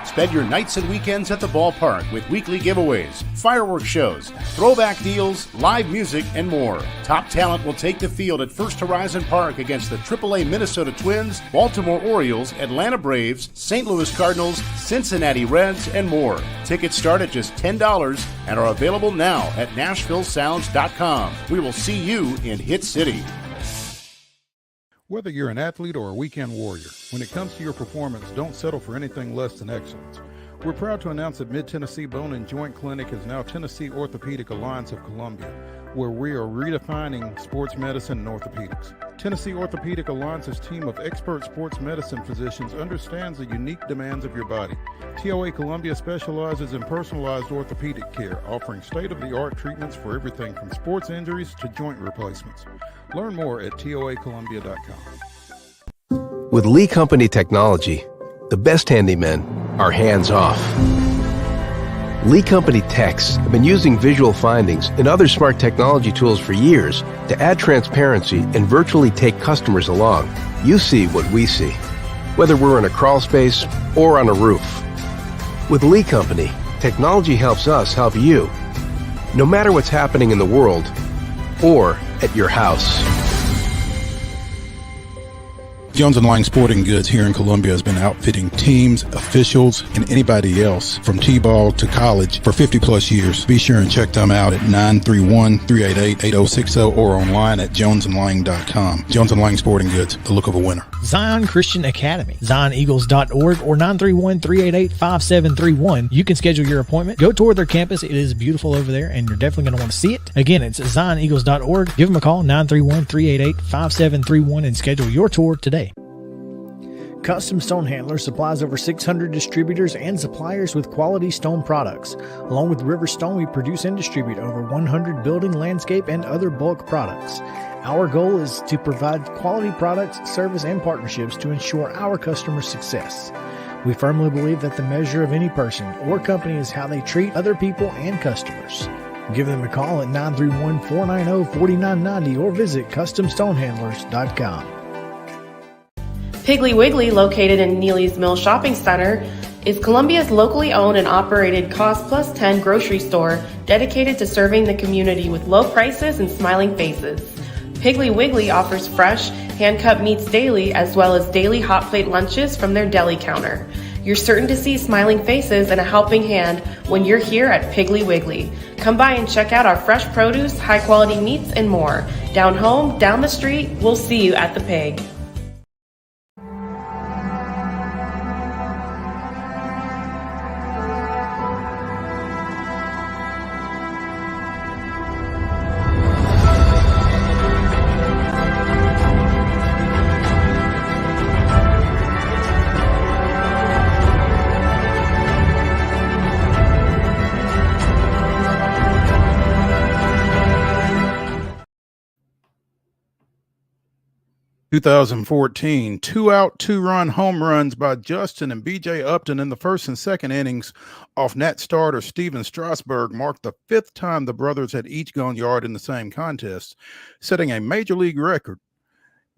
F: Spend your nights and weekends at the ballpark with weekly giveaways, fireworks shows, throwback deals, live music, and more. Top talent will take the field at First Horizon Park against the AAA Minnesota Twins, Baltimore Orioles, Atlanta Braves, St. Louis Cardinals, Cincinnati Reds, and more. Tickets start at just $10 and are available now at NashvilleSounds.com. We will see you in Hit City.
A: Whether you're an athlete or a weekend warrior, when it comes to your performance, don't settle for anything less than excellence. We're proud to announce that Mid-Tennessee Bone and Joint Clinic is now Tennessee Orthopedic Alliance of Columbia, where we are redefining sports medicine and orthopedics. Tennessee Orthopedic Alliance's team of expert sports medicine physicians understands the unique demands of your body. TOA Columbia specializes in personalized orthopedic care, offering state-of-the-art treatments for everything from sports injuries to joint replacements. Learn more at toacolumbia.com.
G: With Lee Company technology, the best handymen are hands-off. Lee Company techs have been using visual findings and other smart technology tools for years to add transparency and virtually take customers along. You see what we see, whether we're in a crawl space or on a roof. With Lee Company, technology helps us help you, no matter what's happening in the world or at your house.
A: Jones & Lang Sporting Goods here in Columbia has been outfitting teams, officials, and anybody else from T-ball to college for 50 plus years. Be sure and check them out at 931-388-8060 or online at jonesandlang.com. Jones & Lang Sporting Goods, the look of a winner.
E: Zion Christian Academy, zioneagles.org or 931-388-5731. You can schedule your appointment. Go tour their campus. It is beautiful over there, and you're definitely going to want to see it. Again, it's zioneagles.org. Give them a call, 931-388-5731, and schedule your tour today. Custom Stone Handler supplies over 600 distributors and suppliers with quality stone products. Along with River Stone, we produce and distribute over 100 building, landscape, and other bulk products. Our goal is to provide quality products, service, and partnerships to ensure our customers' success. We firmly believe that the measure of any person or company is how they treat other people and customers. Give them a call at 931-490-4990 or visit CustomStonehandlers.com.
J: Piggly Wiggly, located in Neely's Mill Shopping Center, is Columbia's locally owned and operated Cost Plus 10 grocery store dedicated to serving the community with low prices and smiling faces. Piggly Wiggly offers fresh, hand-cut meats daily as well as daily hot plate lunches from their deli counter. You're certain to see smiling faces and a helping hand when you're here at Piggly Wiggly. Come by and check out our fresh produce, high-quality meats, and more. Down home, down the street, we'll see you at the Pig.
A: 2014, 2-out, 2-run home runs by Justin and B.J. Upton in the first and second innings off Nat starter Steven Strasburg marked the 5th time the brothers had each gone yard in the same contest, setting a major league record.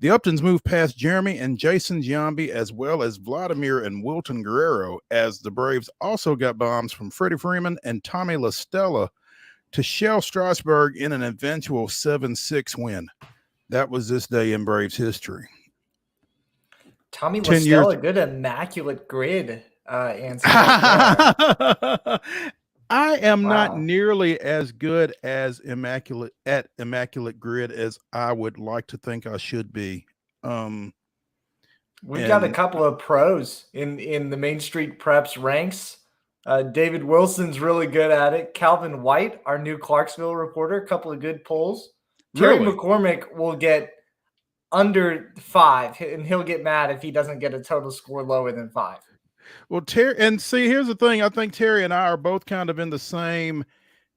A: The Uptons moved past Jeremy and Jason Giambi as well as Vladimir and Wilton Guerrero, as the Braves also got bombs from Freddie Freeman and Tommy La Stella to shell Strasburg in an eventual 7-6 win. That was this day in Braves history.
B: Tommy La Stella, good immaculate grid answer. Right.
A: I am not nearly as good as immaculate grid as I would like to think I should be.
B: We've got a couple of pros in the Main Street Preps ranks. David Wilson's really good at it. Calvin White, our new Clarksville reporter, a couple of good polls. Terry McCormick will get under 5, and he'll get mad if he doesn't get a total score lower than 5.
A: Well, Terry, and see, here's the thing. I think Terry and I are both kind of in the same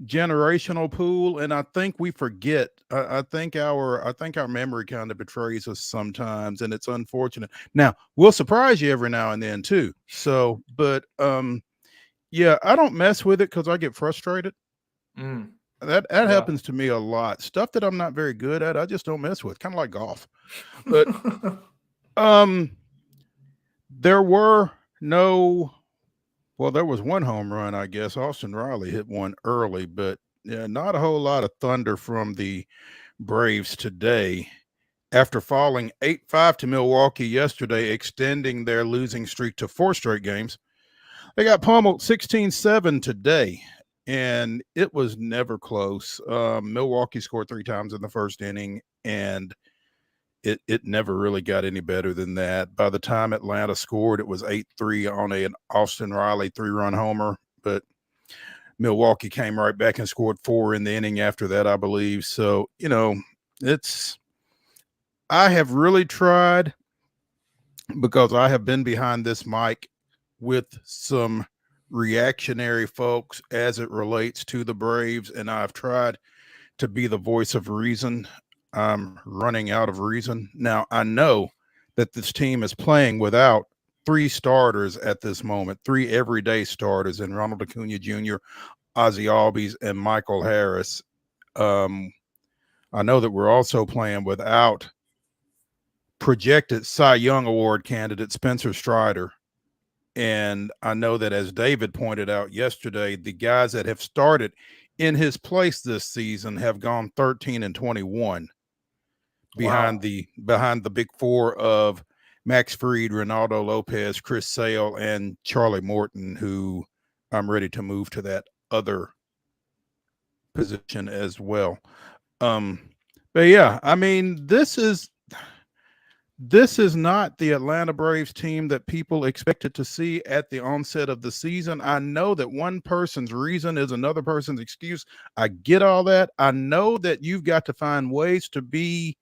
A: generational pool, and I think we forget. I think our memory kind of betrays us sometimes, and it's unfortunate. Now, we'll surprise you every now and then too. So, but yeah, I don't mess with it because I get frustrated. That happens to me a lot. Stuff that I'm not very good at, I just don't mess with. Kind of like golf. But there was one home run, I guess. Austin Riley hit one early, but yeah, not a whole lot of thunder from the Braves today. After falling 8-5 to Milwaukee yesterday, extending their losing streak to 4 straight games, they got pummeled 16-7 today. And it was never close. Milwaukee scored 3 times in the first inning, and it never really got any better than that. By the time Atlanta scored, it was 8-3 on an Austin Riley 3-run homer, but Milwaukee came right back and scored 4 in the inning after that, I believe. So, I have really tried, because I have been behind this mic with some reactionary folks as it relates to the Braves, and I've tried to be the voice of reason. I'm running out of reason. Now, I know that this team is playing without 3 starters at this moment, 3 everyday starters in Ronald Acuna Jr., Ozzie Albies, and Michael Harris. I know that we're also playing without projected Cy Young Award candidate Spencer Strider. And I know that, as David pointed out yesterday, the guys that have started in his place this season have gone 13-21 behind the big 4 of Max Fried, Ronaldo Lopez, Chris Sale, and Charlie Morton, who I'm ready to move to that other position as well. But yeah, I mean, this is not the Atlanta Braves team that people expected to see at the onset of the season. I know that one person's reason is another person's excuse. I get all that. I know that you've got to find ways to be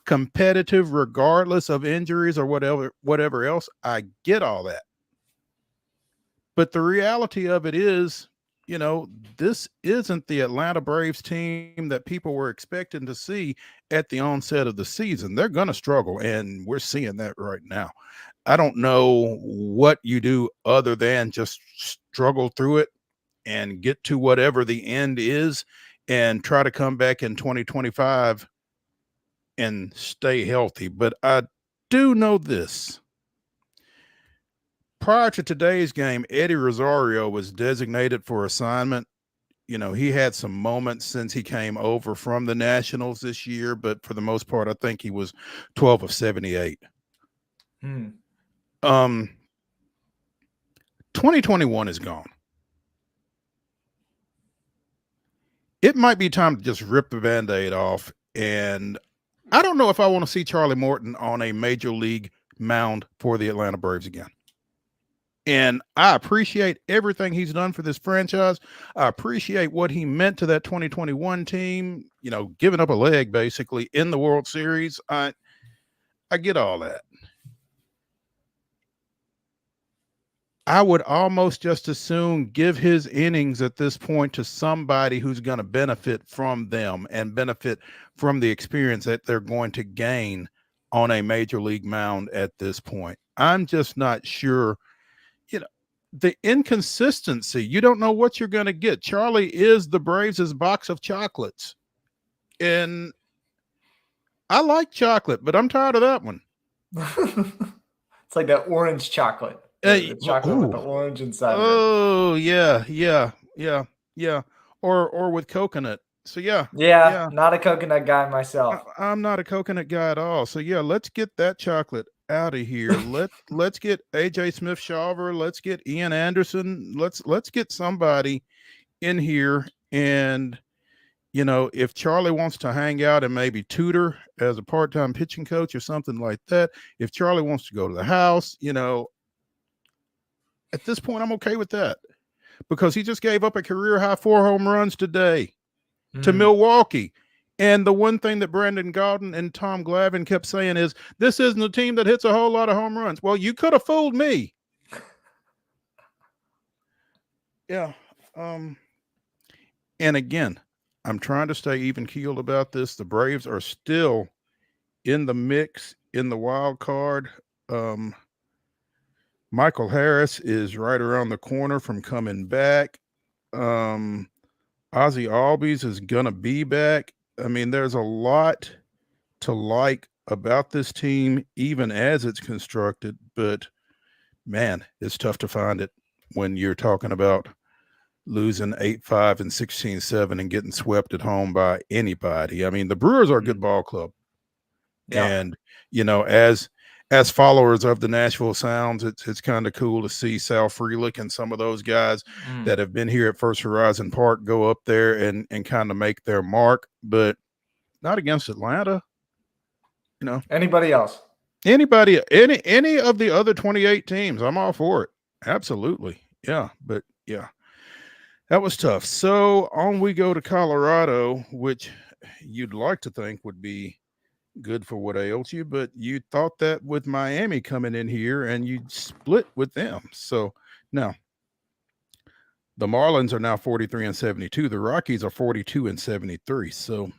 A: competitive regardless of injuries or whatever else. I get all that. But the reality of it is, this isn't the Atlanta Braves team that people were expecting to see at the onset of the season. They're going to struggle, and we're seeing that right now. I don't know what you do other than just struggle through it and get to whatever the end is and try to come back in 2025 and stay healthy. But I do know this. Prior to today's game, Eddie Rosario was designated for assignment. He had some moments since he came over from the Nationals this year, but for the most part, I think he was 12 of 78. 2021 is gone. It might be time to just rip the Band-Aid off, and I don't know if I want to see Charlie Morton on a major league mound for the Atlanta Braves again. And I appreciate everything he's done for this franchise. I appreciate what he meant to that 2021 team, giving up a leg basically in the World Series. I get all that. I would almost just as soon give his innings at this point to somebody who's going to benefit from them and benefit from the experience that they're going to gain on a major league mound at this point. I'm just not sure. The inconsistency, you don't know what you're going to get. Charlie is the Braves' box of chocolates. And I like chocolate, but I'm tired of that one.
B: It's like that orange chocolate. The chocolate with the orange inside.
A: Oh, yeah. Or with coconut. So yeah,
B: not a coconut guy myself.
A: I'm not a coconut guy at all. So yeah, let's get that chocolate out of here. Let's get AJ Smith-Shawver. Let's get Ian Anderson. Let's get somebody in here. And if Charlie wants to hang out and maybe tutor as a part-time pitching coach or something like that, if Charlie wants to go to the house, at this point, I'm okay with that, because he just gave up a career high 4 home runs today to Milwaukee. And the one thing that Brandon Gaudin and Tom Glavine kept saying is, this isn't a team that hits a whole lot of home runs. Well, you could have fooled me. Yeah. And again, I'm trying to stay even keeled about this. The Braves are still in the mix in the wild card. Michael Harris is right around the corner from coming back. Ozzie Albies is going to be back. I mean, there's a lot to like about this team, even as it's constructed. But, man, it's tough to find it when you're talking about losing 8-5 and 16-7 and getting swept at home by anybody. I mean, the Brewers are a good ball club. Yeah. And, as followers of the Nashville Sounds, it's kind of cool to see Sal Frelick and some of those guys that have been here at First Horizon Park go up there and kind of make their mark, but not against Atlanta. You know,
B: anybody else?
A: Any of the other 28 teams, I'm all for it. Absolutely. Yeah. But yeah, that was tough. So on we go to Colorado, which you'd like to think would be good for what ails you, but you thought that with Miami coming in here and you split with them. So now the Marlins are now 43-72. The Rockies are 42-73. So,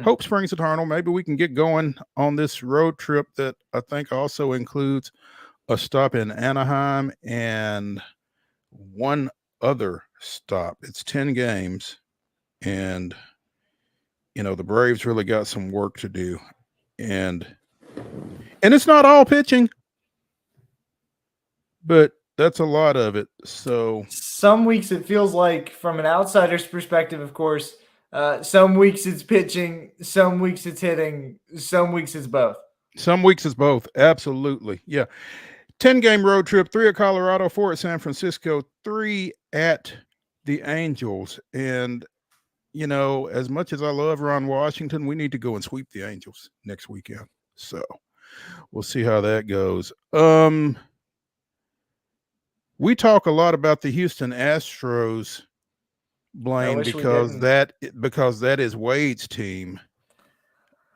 A: hope springs eternal. Maybe we can get going on this road trip that I think also includes a stop in Anaheim and one other stop. It's 10 games, and the Braves really got some work to do. And it's not all pitching, but that's a lot of it. So
B: some weeks it feels like, from an outsider's perspective, of course, some weeks it's pitching, some weeks it's hitting, some weeks it's both.
A: Some weeks it's both. Absolutely. Yeah. 10-game road trip, 3 at Colorado, 4 at San Francisco, 3 at the Angels. And, as much as I love Ron Washington, we need to go and sweep the Angels next weekend. So we'll see how that goes. We talk a lot about the Houston Astros, Blaine, because that is Wade's team.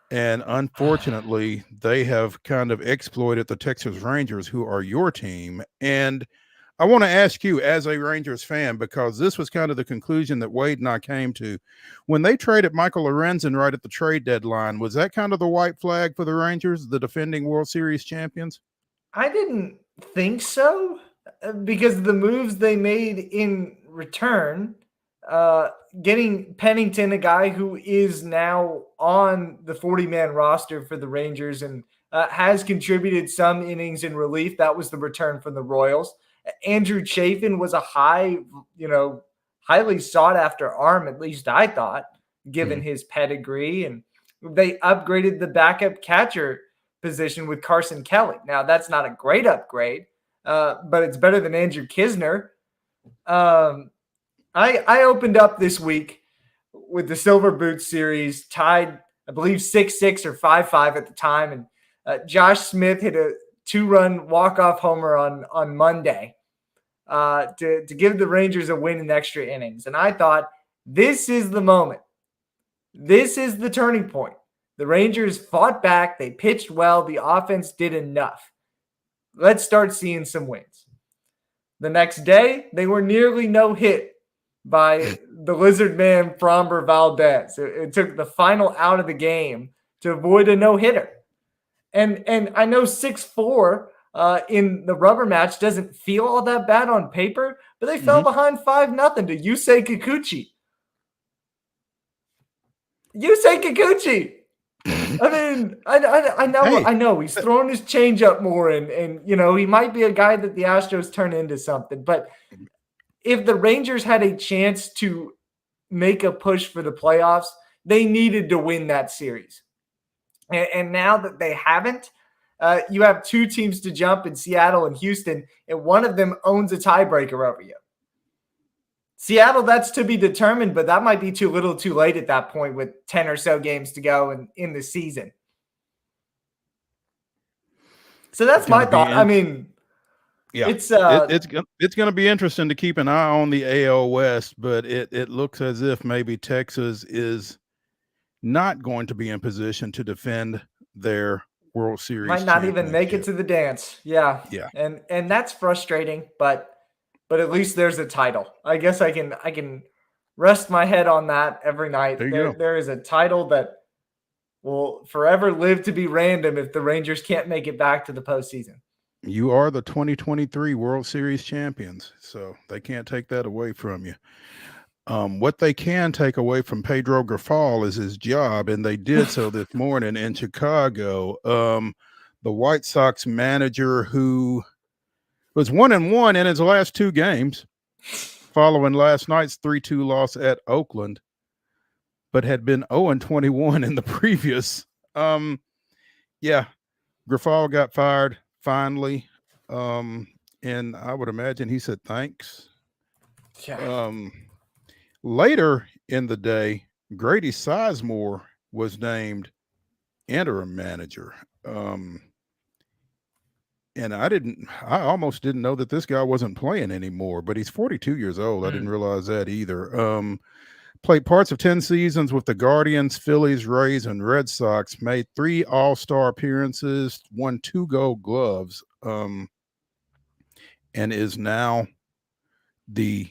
A: And unfortunately, they have kind of exploited the Texas Rangers, who are your team. And I want to ask you, as a Rangers fan, because this was kind of the conclusion that Wade and I came to. When they traded Michael Lorenzen right at the trade deadline, was that kind of the white flag for the Rangers, the defending World Series champions?
B: I didn't think so, because the moves they made in return, getting Pennington, a guy who is now on the 40-man roster for the Rangers and has contributed some innings in relief. That was the return from the Royals. Andrew Chafin was a highly sought after arm, at least I thought, given his pedigree. And they upgraded the backup catcher position with Carson Kelly. Now, that's not a great upgrade, but it's better than Andrew Kisner. I opened up this week with the Silver Boot Series, tied, I believe, 6-6 or 5-5 at the time. And Josh Smith hit a 2-run walk-off homer on Monday to give the Rangers a win in extra innings. And I thought, this is the moment. This is the turning point. The Rangers fought back. They pitched well. The offense did enough. Let's start seeing some wins. The next day, they were nearly no-hit by the Lizard Man, Framber Valdez. It took the final out of the game to avoid a no-hitter. And I know 6-4 in the rubber match doesn't feel all that bad on paper, but they fell behind 5-0 to Yusei Kikuchi. Yusei Kikuchi! I mean, I know he's throwing his changeup more, and he might be a guy that the Astros turn into something. But if the Rangers had a chance to make a push for the playoffs, they needed to win that series. And now that they haven't, you have 2 teams to jump in Seattle and Houston, and one of them owns a tiebreaker over you. Seattle, that's to be determined, but that might be too little too late at that point with 10 or so games to go in the season. So that's my thought. I mean,
A: yeah, it's going to be interesting to keep an eye on the AL West, but it looks as if maybe Texas is not going to be in position to defend their World Series.
B: Might not even make it to the dance. Yeah. And that's frustrating, but at least there's a title. I guess I can rest my head on that every night. There is a title that will forever live to be random if the Rangers can't make it back to the postseason.
A: You are the 2023 World Series champions, so they can't take that away from you. What they can take away from Pedro Grifol is his job, and they did so this morning in Chicago. The White Sox manager, who was 1-1 in his last 2 games following last night's 3-2 loss at Oakland, but had been 0-21 in the previous. Grifol got fired finally. And I would imagine he said thanks.
B: Yeah.
A: Later in the day, Grady Sizemore was named interim manager. And I almost didn't know that this guy wasn't playing anymore, but he's 42 years old. I didn't realize that either. Played parts of 10 seasons with the Guardians, Phillies, Rays, and Red Sox, made 3 All-Star appearances, won 2 Gold Gloves, and is now the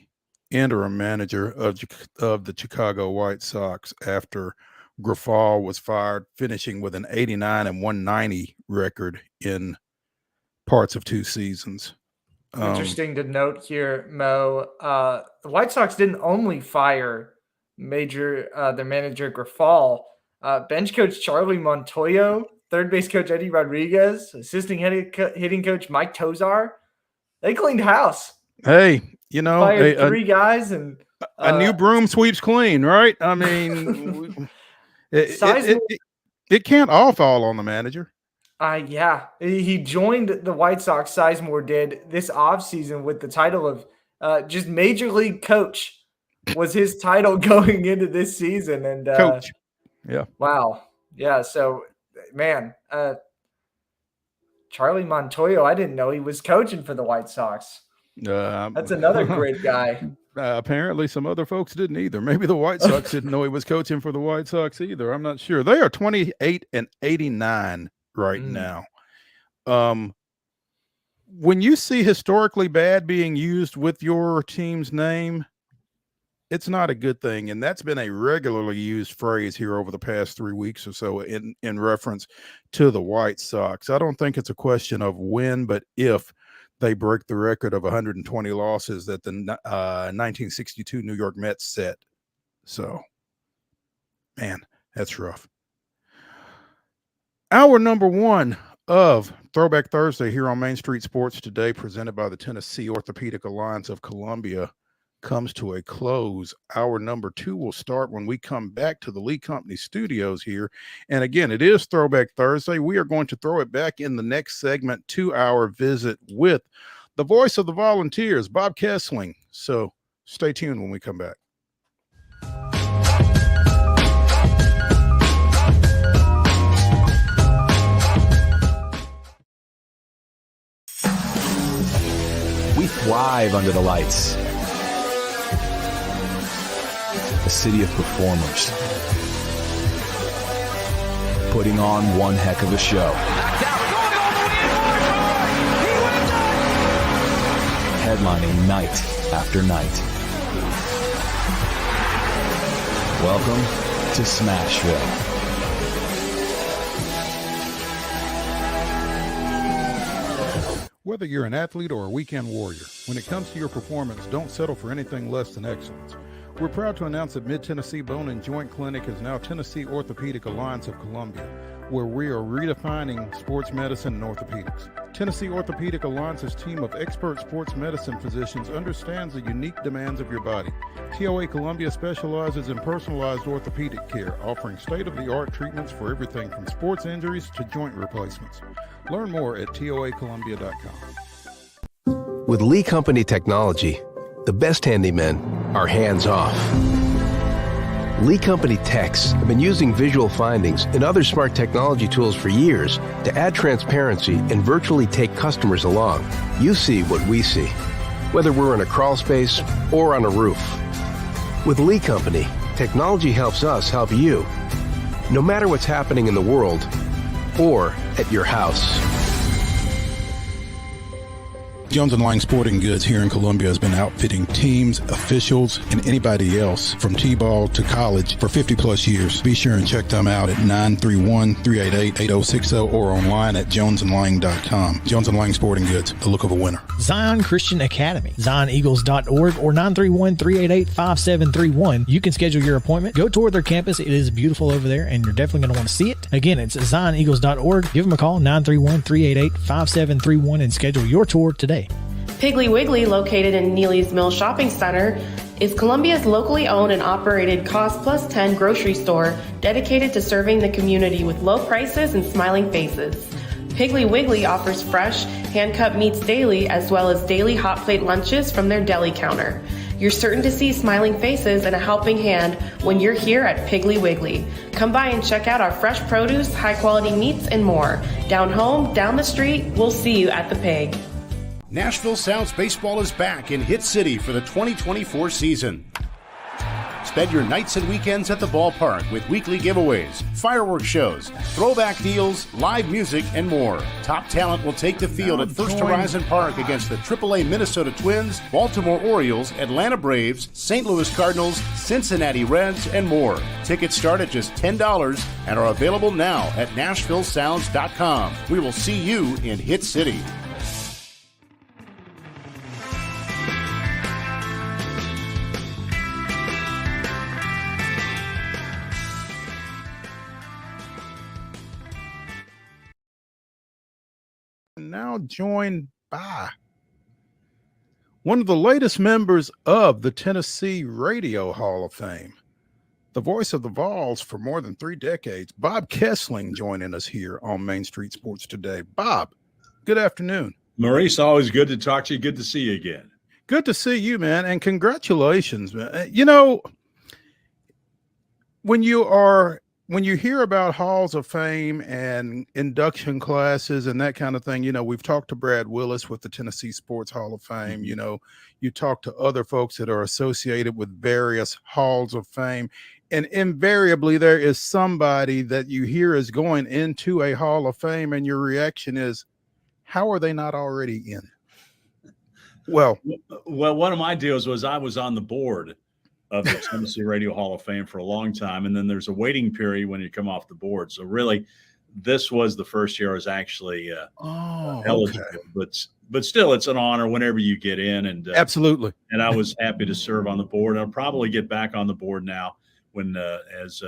A: interim manager of the Chicago White Sox after Grifol was fired, finishing with an 89 and 190 record in parts of 2 seasons.
B: Interesting to note here, Mo. The White Sox didn't only fire their manager Grifol. Bench coach Charlie Montoyo, third base coach Eddie Rodriguez, assistant hitting coach Mike Tozar. They cleaned house.
A: Hey,
B: fired 3 guys, and
A: a new broom sweeps clean, right? I mean, it can't all fall on the manager.
B: Yeah, he joined the White Sox. Sizemore did this offseason with the title of just Major League Coach was his title going into this season. And
A: coach, yeah,
B: wow, yeah. So, man, Charlie Montoyo, I didn't know he was coaching for the White Sox. That's another great guy.
A: Apparently, some other folks didn't either. Maybe the White Sox didn't know he was coaching for the White Sox either. I'm not sure. They are 28 and 89 right now. When you see historically bad being used with your team's name, it's not a good thing. And that's been a regularly used phrase here over the past 3 weeks or so in reference to the White Sox. I don't think it's a question of when, but if they break the record of 120 losses that the 1962 New York Mets set. So, man, that's rough. Hour number 1 of Throwback Thursday here on Main Street Sports Today, presented by the Tennessee Orthopedic Alliance of Columbia, comes to a close. Hour number 2 will start when we come back to the Lee Company studios here. And again, it is Throwback Thursday. We are going to throw it back in the next segment to our visit with the voice of the Volunteers, Bob Kesling. So stay tuned when we come back.
H: We thrive under the lights. A city of performers, putting on one heck of a show. Headlining night after night. Welcome to Smashville.
A: Whether you're an athlete or a weekend warrior, when it comes to your performance, don't settle for anything less than excellence. We're proud to announce that Mid-Tennessee Bone and Joint Clinic is now Tennessee Orthopedic Alliance of Columbia, where we are redefining sports medicine and orthopedics. Tennessee Orthopedic Alliance's team of expert sports medicine physicians understands the unique demands of your body. TOA Columbia specializes in personalized orthopedic care, offering state-of-the-art treatments for everything from sports injuries to joint replacements. Learn more at toacolumbia.com.
G: With Lee Company technology, the best handymen are hands-off. Lee Company techs have been using visual findings and other smart technology tools for years to add transparency and virtually take customers along. You see what we see, whether we're in a crawl space or on a roof. With Lee Company, technology helps us help you, no matter what's happening in the world or at your house.
A: Jones & Lang Sporting Goods here in Columbia has been outfitting teams, officials, and anybody else from T-ball to college for 50 plus years. Be sure and check them out at 931-388-8060 or online at jonesandlang.com. Jones & Lang Sporting Goods, the look of a winner.
E: Zion Christian Academy, zioneagles.org or 931-388-5731. You can schedule your appointment. Go tour their campus. It is beautiful over there, and you're definitely going to want to see it. Again, it's zioneagles.org. Give them a call, 931-388-5731, and schedule your tour today.
J: Piggly Wiggly, located in Neely's Mill Shopping Center, is Columbia's locally owned and operated Cost Plus 10 grocery store dedicated to serving the community with low prices and smiling faces. Piggly Wiggly offers fresh, hand-cut meats daily as well as daily hot plate lunches from their deli counter. You're certain to see smiling faces and a helping hand when you're here at Piggly Wiggly. Come by and check out our fresh produce, high-quality meats, and more. Down home, down the street, we'll see you at the Pig.
F: Nashville Sounds Baseball is back in Hit City for the 2024 season. Spend your nights and weekends at the ballpark with weekly giveaways, fireworks shows, throwback deals, live music, and more. Top talent will take the field at First Horizon Park against the AAA Minnesota Twins, Baltimore Orioles, Atlanta Braves, St. Louis Cardinals, Cincinnati Reds, and more. Tickets start at just $10 and are available now at NashvilleSounds.com. We will see you in Hit City.
A: Now joined by one of the latest members of the Tennessee Radio Hall of Fame, the voice of the Vols for more than 3 decades, Bob KESLING, joining us here on Main Street Sports today. Bob, good afternoon.
K: Maurice, always good to talk to you. Good to see you again.
A: Good to see you, man, and congratulations, man. You know, when you hear about halls of fame and induction classes and that kind of thing, you know, we've talked to Brad Willis with the Tennessee Sports Hall of Fame. You know, you talk to other folks that are associated with various halls of fame, and invariably there is somebody that you hear is going into a hall of fame, and your reaction is, how are they not already in? Well,
K: one of my deals was I was on the board of the Tennessee Radio Hall of Fame for a long time. And then there's a waiting period when you come off the board. So really, this was the first year I was actually eligible. Okay. But still, it's an honor whenever you get in. And
A: absolutely.
K: And I was happy to serve on the board. I'll probably get back on the board now when as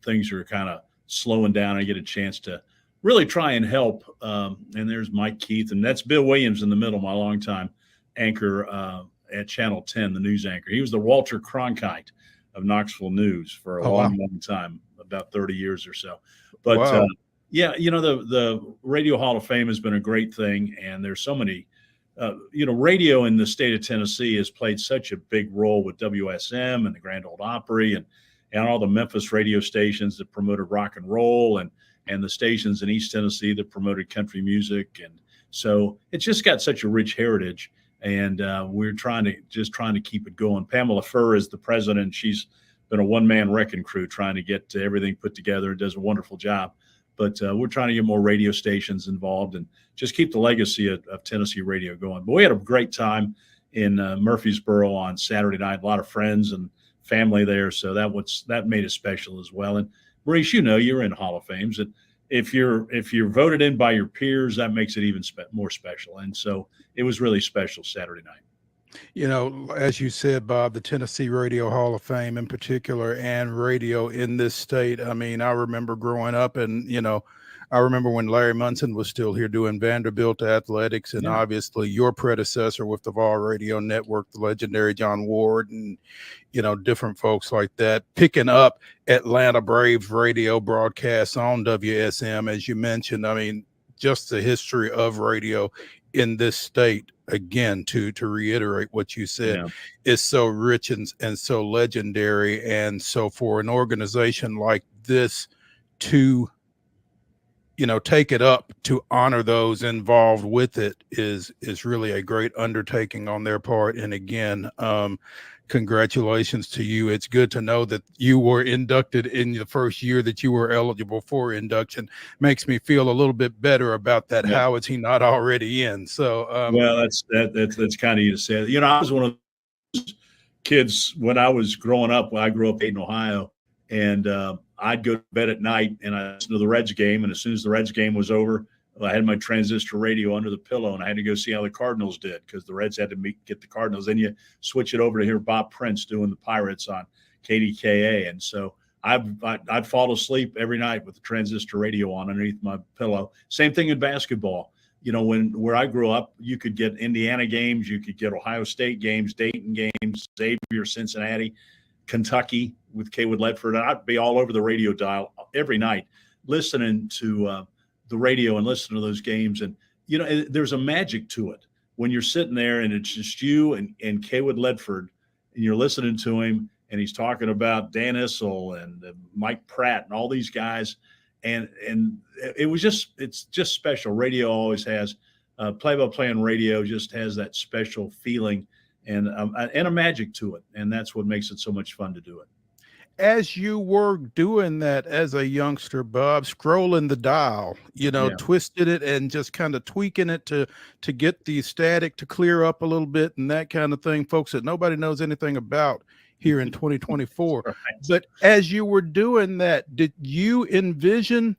K: things are kind of slowing down. I get a chance to really try and help. And there's Mike Keith, and that's Bill Williams in the middle, my longtime anchor at Channel 10, the news anchor. He was the Walter Cronkite of Knoxville News for a long time, about 30 years or so. But yeah, you know, the Radio Hall of Fame has been a great thing. And there's so many, you know, radio in the state of Tennessee has played such a big role with WSM and the Grand Ole Opry and all the Memphis radio stations that promoted rock and roll and the stations in East Tennessee that promoted country music. And so it's just got such a rich heritage. And we're trying to keep it going. Pamela Furr is the president. She's been a one-man wrecking crew trying to get everything put together. It does a wonderful job. But we're trying to get more radio stations involved and just keep the legacy of Tennessee radio going. But we had a great time in Murfreesboro on Saturday night. A lot of friends and family there, so that made it special as well. And Maurice, you know, you're in Hall of Fames. And if you're voted in by your peers, that makes it even more special. And so it was really special Saturday night.
A: You know, as you said, Bob, the Tennessee Radio Hall of Fame in particular and radio in this state. I mean, I remember growing up and, you know, I remember when Larry Munson was still here doing Vanderbilt athletics, and obviously your predecessor with the Vol Radio Network, the legendary John Ward, and, you know, different folks like that, picking up Atlanta Braves radio broadcasts on WSM, as you mentioned. I mean, just the history of radio in this state, again, to reiterate what you said, is so rich and so legendary. And so for an organization like this to, you know, take it up to honor those involved with it is really a great undertaking on their part. And again, congratulations to you. It's good to know that you were inducted in the first year that you were eligible for induction. Makes me feel a little bit better about that. Yeah. How is he not already in? So,
K: well, that's kind of you to say. You know, I was one of those kids when I was growing up. When I grew up in Ohio, and I'd go to bed at night and I listened to the Reds game. And as soon as the Reds game was over, I had my transistor radio under the pillow and I had to go see how the Cardinals did because the Reds had to get the Cardinals. Then you switch it over to hear Bob Prince doing the Pirates on KDKA. And so I'd fall asleep every night with the transistor radio on underneath my pillow. Same thing in basketball. You know, where I grew up, you could get Indiana games, you could get Ohio State games, Dayton games, Xavier, Cincinnati, Kentucky with Kaywood Ledford. And I'd be all over the radio dial every night listening to the radio and listening to those games. And, you know, there's a magic to it. when you're sitting there and it's just you and Kaywood Ledford, and you're listening to him, and he's talking about Dan Issel and Mike Pratt and all these guys, and it's just special. Radio always has play-by-play on radio just has that special feeling and a magic to it, and that's what makes it so much fun to do it.
A: As you were doing that as a youngster, Bob, scrolling the dial, twisted it and just kind of tweaking it to get the static to clear up a little bit and that kind of thing, folks, that nobody knows anything about here in 2024. Right. But as you were doing that, did you envision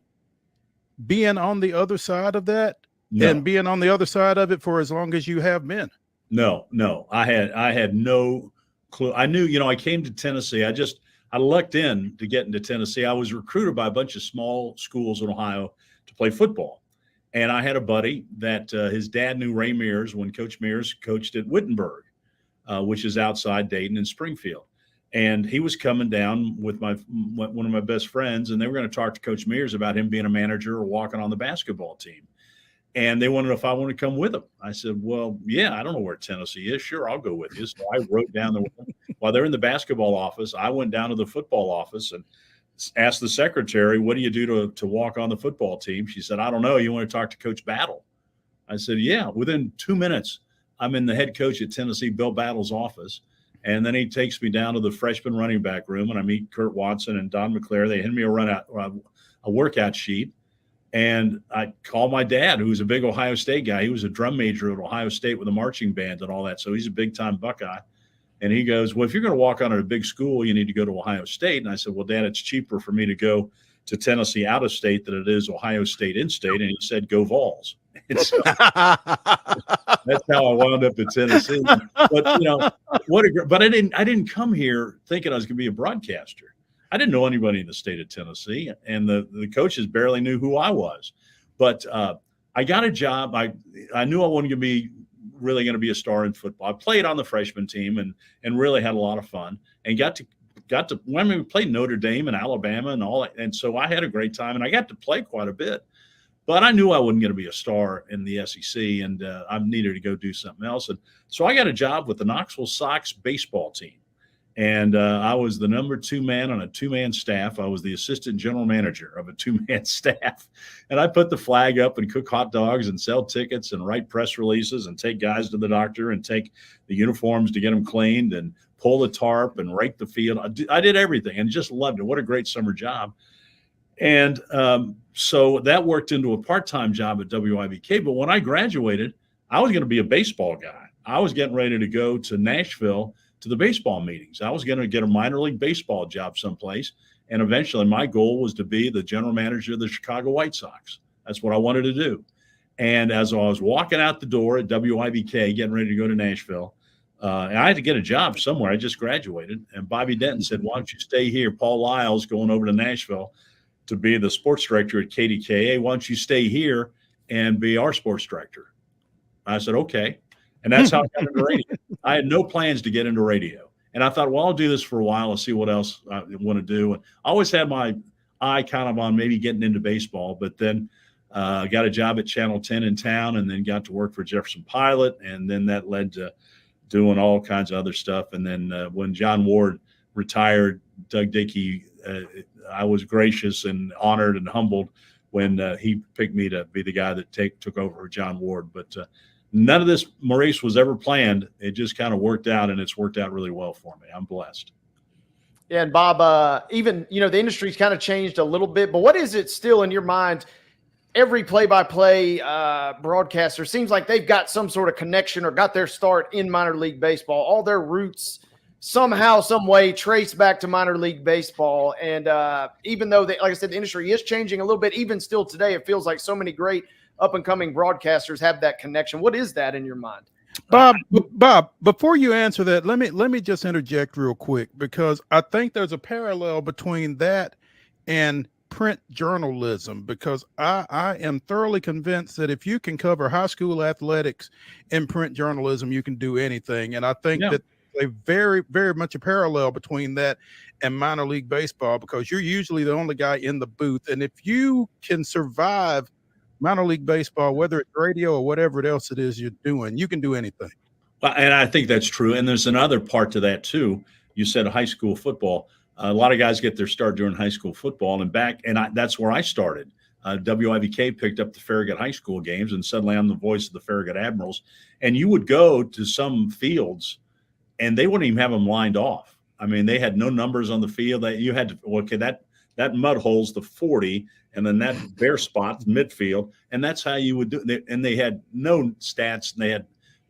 A: being on the other side of that? No. And being on the other side of it for as long as you have been? No. I had no clue. I knew, I came to Tennessee. I lucked in to get into Tennessee. I was recruited by a bunch of small schools in Ohio to play football. And I had a buddy that his dad knew Ray Mears when Coach Mears coached at Wittenberg, which is outside Dayton and Springfield. And he was coming down with one of my best friends, and they were going to talk to Coach Mears about him being a manager or walking on the basketball team. And they wanted if I wanted to come with them. I said, well, yeah, I don't know where Tennessee is. Sure, I'll go with you. So I wrote down while they're in the basketball office, I went down to the football office and asked the secretary, what do you do to walk on the football team? She said, I don't know. You want to talk to Coach Battle? I said, yeah. Within 2 minutes, I'm in the head coach at Tennessee, Bill Battle's office. And then he takes me down to the freshman running back room, and I meet Kurt Watson and Don McClare. They hand me a workout sheet. And I call my dad, who was a big Ohio State guy. He was a drum major at Ohio State with a marching band and all that. So he's a big-time Buckeye. And he goes, well, if you're going to walk on at a big school, you need to go to Ohio State. And I said, well, Dad, it's cheaper for me to go to Tennessee out of state than it is Ohio State in state. And he said, go Vols. And so that's how I wound up at Tennessee. But, but I didn't come here thinking I was going to be a broadcaster. I didn't know anybody in the state of Tennessee, and the coaches barely knew who I was. But I got a job. I knew I wasn't going to be a star in football. I played on the freshman team and really had a lot of fun and got to we played Notre Dame and Alabama and all that. And so I had a great time, and I got to play quite a bit. But I knew I wasn't going to be a star in the SEC, and I needed to go do something else. And so I got a job with the Knoxville Sox baseball team. And I was the number 2 man on a 2-man staff. I was the assistant general manager of a 2-man staff. And I put the flag up and cook hot dogs and sell tickets and write press releases and take guys to the doctor and take the uniforms to get them cleaned and pull the tarp and rake the field. I did everything and just loved it. What a great summer job. And so that worked into a part-time job at WIBK. But when I graduated, I was going to be a baseball guy. I was getting ready to go to Nashville to the baseball meetings. I was going to get a minor league baseball job someplace. And eventually my goal was to be the general manager of the Chicago White Sox. That's what I wanted to do. And as I was walking out the door at WIBK, getting ready to go to Nashville, and I had to get a job somewhere. I just graduated. And Bobby Denton said, why don't you stay here? Paul Lyle's going over to Nashville to be the sports director at KDKA. Why don't you stay here and be our sports director? I said, okay. And that's how I got into radio. I had no plans to get into radio. And I thought, well, I'll do this for a while and see what else I want to do. And I always had my eye kind of on maybe getting into baseball, but then got a job at Channel 10 in town and then got to work for Jefferson Pilot. And then that led to doing all kinds of other stuff. And then when John Ward retired, Doug Dickey, I was gracious and honored and humbled when he picked me to be the guy that took over for John Ward. But none of this, Maurice, was ever planned. It just kind of worked out, and it's worked out really well for me. I'm blessed.
L: Yeah, and Bob, even, the industry's kind of changed a little bit, but what is it still in your mind? Every play-by-play broadcaster seems like they've got some sort of connection or got their start in minor league baseball. All their roots somehow, some way trace back to minor league baseball. And even though, like I said, the industry is changing a little bit, even still today, it feels like so many great up-and-coming broadcasters have that connection. What is that in your mind?
A: Bob, before you answer that, let me just interject real quick, because I think there's a parallel between that and print journalism, because I am thoroughly convinced that if you can cover high school athletics in print journalism, you can do anything. And I think that a very, very much a parallel between that and minor league baseball, because you're usually the only guy in the booth. And if you can survive minor league baseball, whether it's radio or whatever else it is you're doing, you can do anything.
K: And I think that's true. And there's another part to that too. You said high school football. A lot of guys get their start during high school football, that's where I started. WIVK picked up the Farragut High School games, and suddenly I'm the voice of the Farragut Admirals. And you would go to some fields, and they wouldn't even have them lined off. I mean, they had no numbers on the field. That you had to that mud hole's the 40, and then that bare spot midfield, and that's how you would do it. And they had no stats, and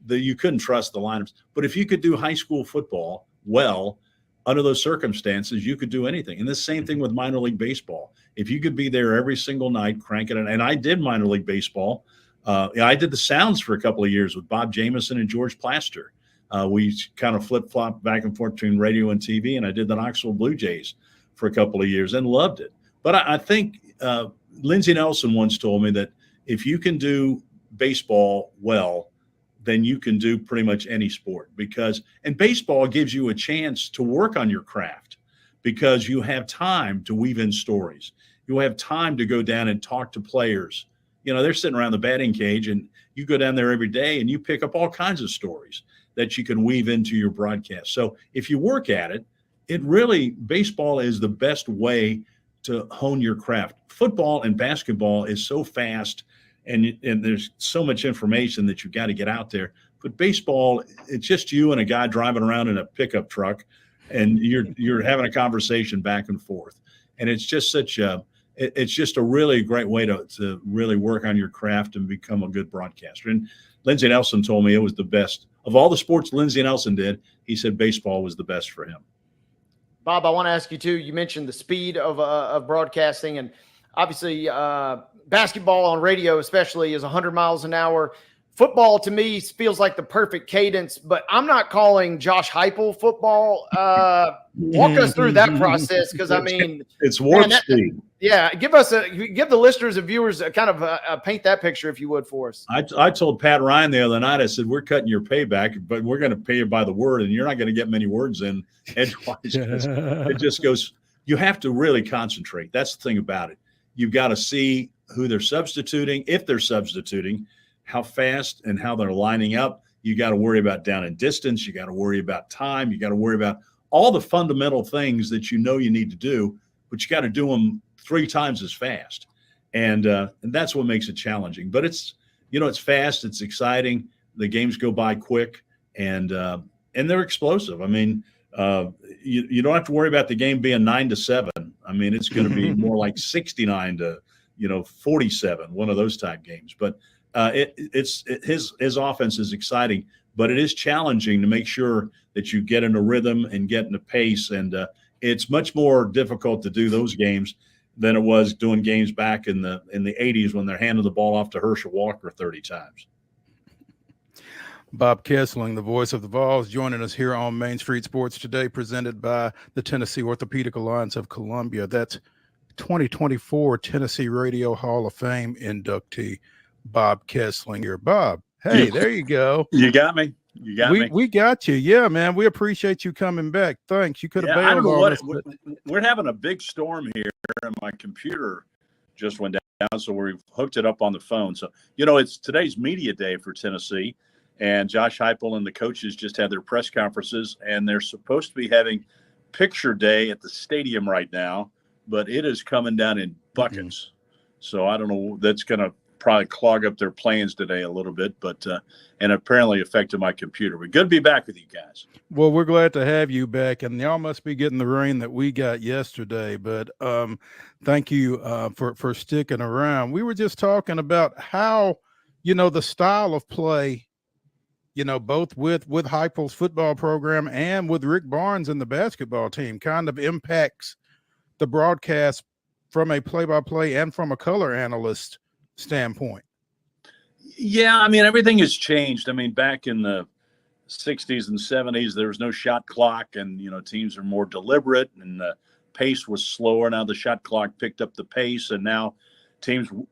K: you couldn't trust the lineups. But if you could do high school football well, under those circumstances, you could do anything. And the same thing with minor league baseball. If you could be there every single night, cranking it. And I did minor league baseball. I did the sounds for a couple of years with Bob Jameson and George Plaster. We kind of flip-flopped back and forth between radio and TV, and I did the Knoxville Blue Jays for a couple of years and loved it. But I think Lindsey Nelson once told me that if you can do baseball well, then you can do pretty much any sport, and baseball gives you a chance to work on your craft because you have time to weave in stories. You have time to go down and talk to players. They're sitting around the batting cage, and you go down there every day and you pick up all kinds of stories that you can weave into your broadcast. So if you work at it, baseball is the best way to hone your craft. Football and basketball is so fast, and there's so much information that you've got to get out there. But baseball, it's just you and a guy driving around in a pickup truck, and you're having a conversation back and forth. And it's just it's just a really great way to really work on your craft and become a good broadcaster. And Lindsey Nelson told me it was the best of all the sports Lindsey Nelson did. He said baseball was the best for him.
L: Bob, I want to ask you too. You mentioned the speed of broadcasting, and obviously basketball on radio especially is 100 miles an hour. Football to me feels like the perfect cadence, but I'm not calling Josh Heupel football. Walk us through that process, because I mean,
K: it's warp speed.
L: Yeah, give the listeners and viewers a kind of paint that picture, if you would, for us.
K: I told Pat Ryan the other night, I said, we're cutting your payback, but we're going to pay you by the word, and you're not going to get many words in edgewise. It just goes. You have to really concentrate. That's the thing about it. You've got to see who they're substituting, if they're substituting, how fast and how they're lining up. You got to worry about down and distance. You got to worry about time. You got to worry about all the fundamental things that you need to do, but you got to do them 3 times as fast. And that's what makes it challenging. But it's fast. It's exciting. The games go by quick, and they're explosive. I mean, you don't have to worry about the game being 9-7. I mean, it's going to be more like 69 to 47, one of those type games. But his offense is exciting, but it is challenging to make sure that you get in a rhythm and get in a pace. And it's much more difficult to do those games than it was doing games back in the 80s when they're handing the ball off to Herschel Walker 30 times.
A: Bob Kesling, the voice of the Vols, joining us here on Main Street Sports today, presented by the Tennessee Orthopedic Alliance of Columbia. That's 2024 Tennessee Radio Hall of Fame inductee Bob Kesling here. Bob, hey, there you go.
K: You got me.
A: We got you. Yeah, man. We appreciate you coming back. Thanks. You could have bailed on us.
K: We're having a big storm here, and my computer just went down, so we've hooked it up on the phone. So, it's today's media day for Tennessee, and Josh Heupel and the coaches just had their press conferences, and they're supposed to be having picture day at the stadium right now, but it is coming down in buckets. So I don't know. That's going to probably clog up their plans today a little bit, but and apparently affected my computer. But good to be back with you guys.
A: Well, we're glad to have you back, and y'all must be getting the rain that we got yesterday. But thank you for sticking around. We were just talking about how the style of play, both with Heupel's football program and with Rick Barnes and the basketball team, kind of impacts the broadcast from a play-by-play and from a color analyst standpoint.
K: Yeah, I mean, everything has changed. I mean, back in the 60s and 70s, there was no shot clock, and teams are more deliberate, and the pace was slower. Now the shot clock picked up the pace, and now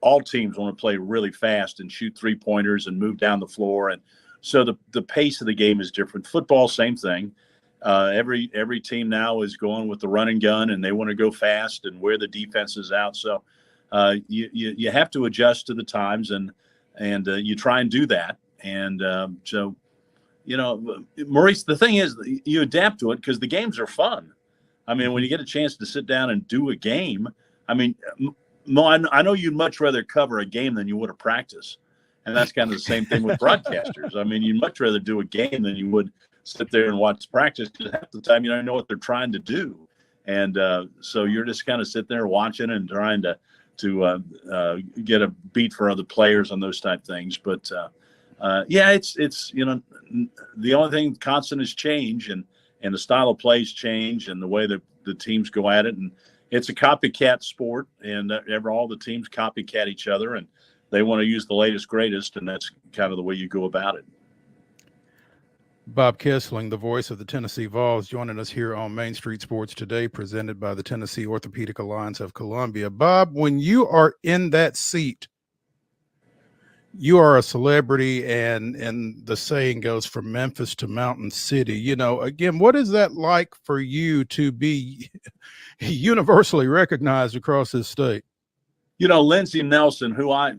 K: all teams want to play really fast and shoot 3-pointers and move down the floor, and so the pace of the game is different. Football, same thing. Every team now is going with the run and gun, and they want to go fast and wear the defenses out. So you have to adjust to the times, and you try and do that. And so, Maurice, the thing is, you adapt to it because the games are fun. I mean, when you get a chance to sit down and do a game, I mean, Mo, I know you'd much rather cover a game than you would a practice. And that's kind of the same thing with broadcasters. I mean, you'd much rather do a game than you would sit there and watch practice, because half the time you don't know what they're trying to do. And so you're just kind of sitting there watching and trying to get a beat for other players on those type things. But it's the only thing constant is change, and the style of plays change, and the way that the teams go at it. And it's a copycat sport, and all the teams copycat each other, and they want to use the latest, greatest, and that's kind of the way you go about it.
A: Bob Kesling, the voice of the Tennessee Vols, joining us here on Main Street Sports Today, presented by the Tennessee Orthopedic Alliance of Columbia. Bob, when you are in that seat, you are a celebrity, and the saying goes, from Memphis to Mountain City. Again, what is that like for you to be universally recognized across this state?
K: Lindsey Nelson, who I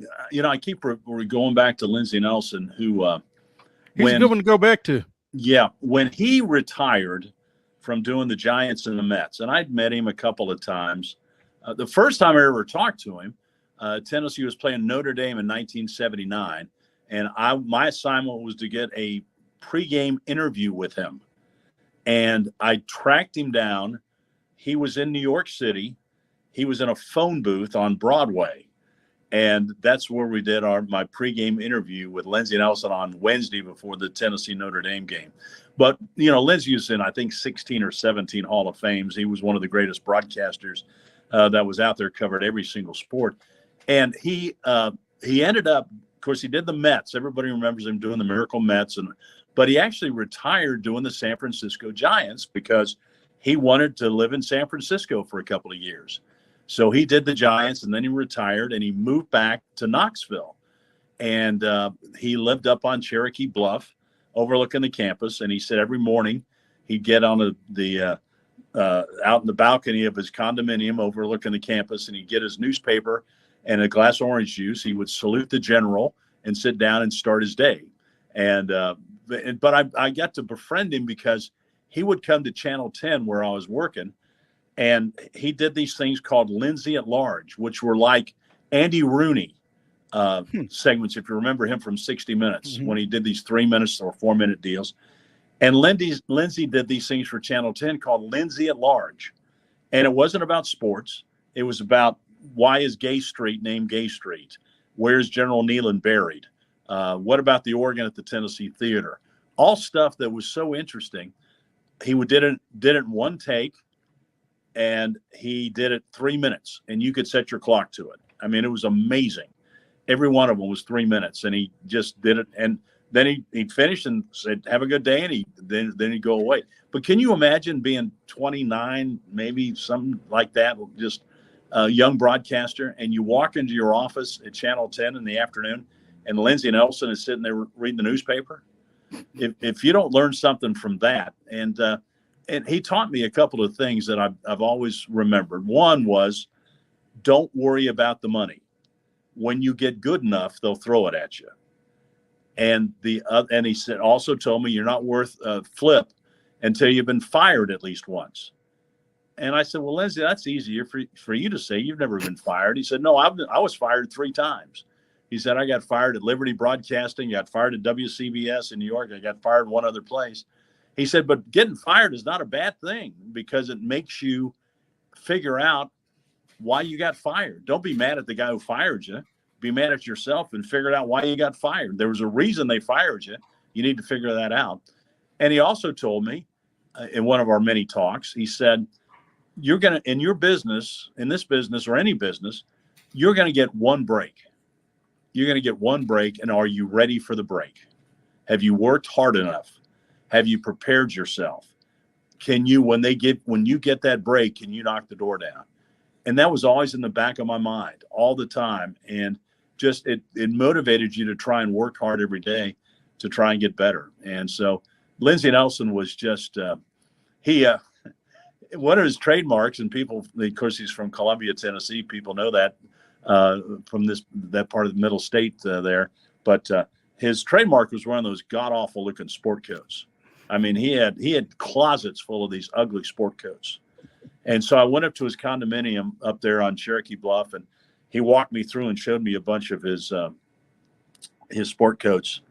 K: keep going back to Lindsey Nelson, who
A: he's a good one to go back to.
K: Yeah, when he retired from doing the Giants and the Mets, and I'd met him a couple of times. The first time I ever talked to him, Tennessee was playing Notre Dame in 1979, and my assignment was to get a pregame interview with him. And I tracked him down. He was in New York City. He was in a phone booth on Broadway. And that's where we did my pregame interview with Lindsey Nelson on Wednesday before the Tennessee Notre Dame game. But, Lindsey was in, I think, 16 or 17 Hall of Fames. He was one of the greatest broadcasters that was out there, covered every single sport. And he ended up, of course, he did the Mets. Everybody remembers him doing the Miracle Mets. But he actually retired doing the San Francisco Giants because he wanted to live in San Francisco for a couple of years. So he did the Giants, and then he retired, and he moved back to Knoxville. And he lived up on Cherokee Bluff, overlooking the campus. And he said every morning he'd get on the out in the balcony of his condominium overlooking the campus, and he'd get his newspaper and a glass of orange juice. He would salute the general and sit down and start his day. But I got to befriend him because he would come to Channel 10 where I was working. And he did these things called Lindsey at Large, which were like Andy Rooney segments, if you remember him from 60 Minutes, when he did these 3 minutes or 4 minute deals. And Lindsey did these things for Channel 10 called Lindsey at Large. And it wasn't about sports. It was about, why is Gay Street named Gay Street? Where's General Neyland buried? What about the organ at the Tennessee Theater? All stuff that was so interesting. He did it in one take. And he did it 3 minutes, and you could set your clock to it. I mean, it was amazing. Every one of them was 3 minutes, and he just did it. And then he finished and said, "Have a good day," and then he'd go away. But can you imagine being 29, maybe something like that, just a young broadcaster, and you walk into your office at Channel 10 in the afternoon, and Lindsey Nelson is sitting there reading the newspaper? If you don't learn something from that, and he taught me a couple of things that I've always remembered. One was, don't worry about the money. When you get good enough, they'll throw it at you. And he said, also told me, you're not worth a flip until you've been fired at least once. And I said, well, Lindsey, that's easier for you to say. You've never been fired. He said, no, I was fired 3 times. He said, I got fired at Liberty Broadcasting, got fired at WCBS in New York, I got fired one other place. He said, but getting fired is not a bad thing because it makes you figure out why you got fired. Don't be mad at the guy who fired you. Be mad at yourself and figure out why you got fired. There was a reason they fired you. You need to figure that out. And he also told me in one of our many talks, he said, you're going to, in your business, in this business or any business, you're going to get one break. You're going to get one break. And are you ready for the break? Have you worked hard enough? Have you prepared yourself? Can you, when you get that break, can you knock the door down? And that was always in the back of my mind all the time. And just, it motivated you to try and work hard every day to try and get better. And so Lindsey Nelson was just, one of his trademarks, and people, of course, he's from Columbia, Tennessee. People know that. from that part of the middle state there. But his trademark was one of those god-awful looking sport coats. I mean, he had closets full of these ugly sport coats. And so I went up to his condominium up there on Cherokee Bluff, and he walked me through and showed me a bunch of his sport coats.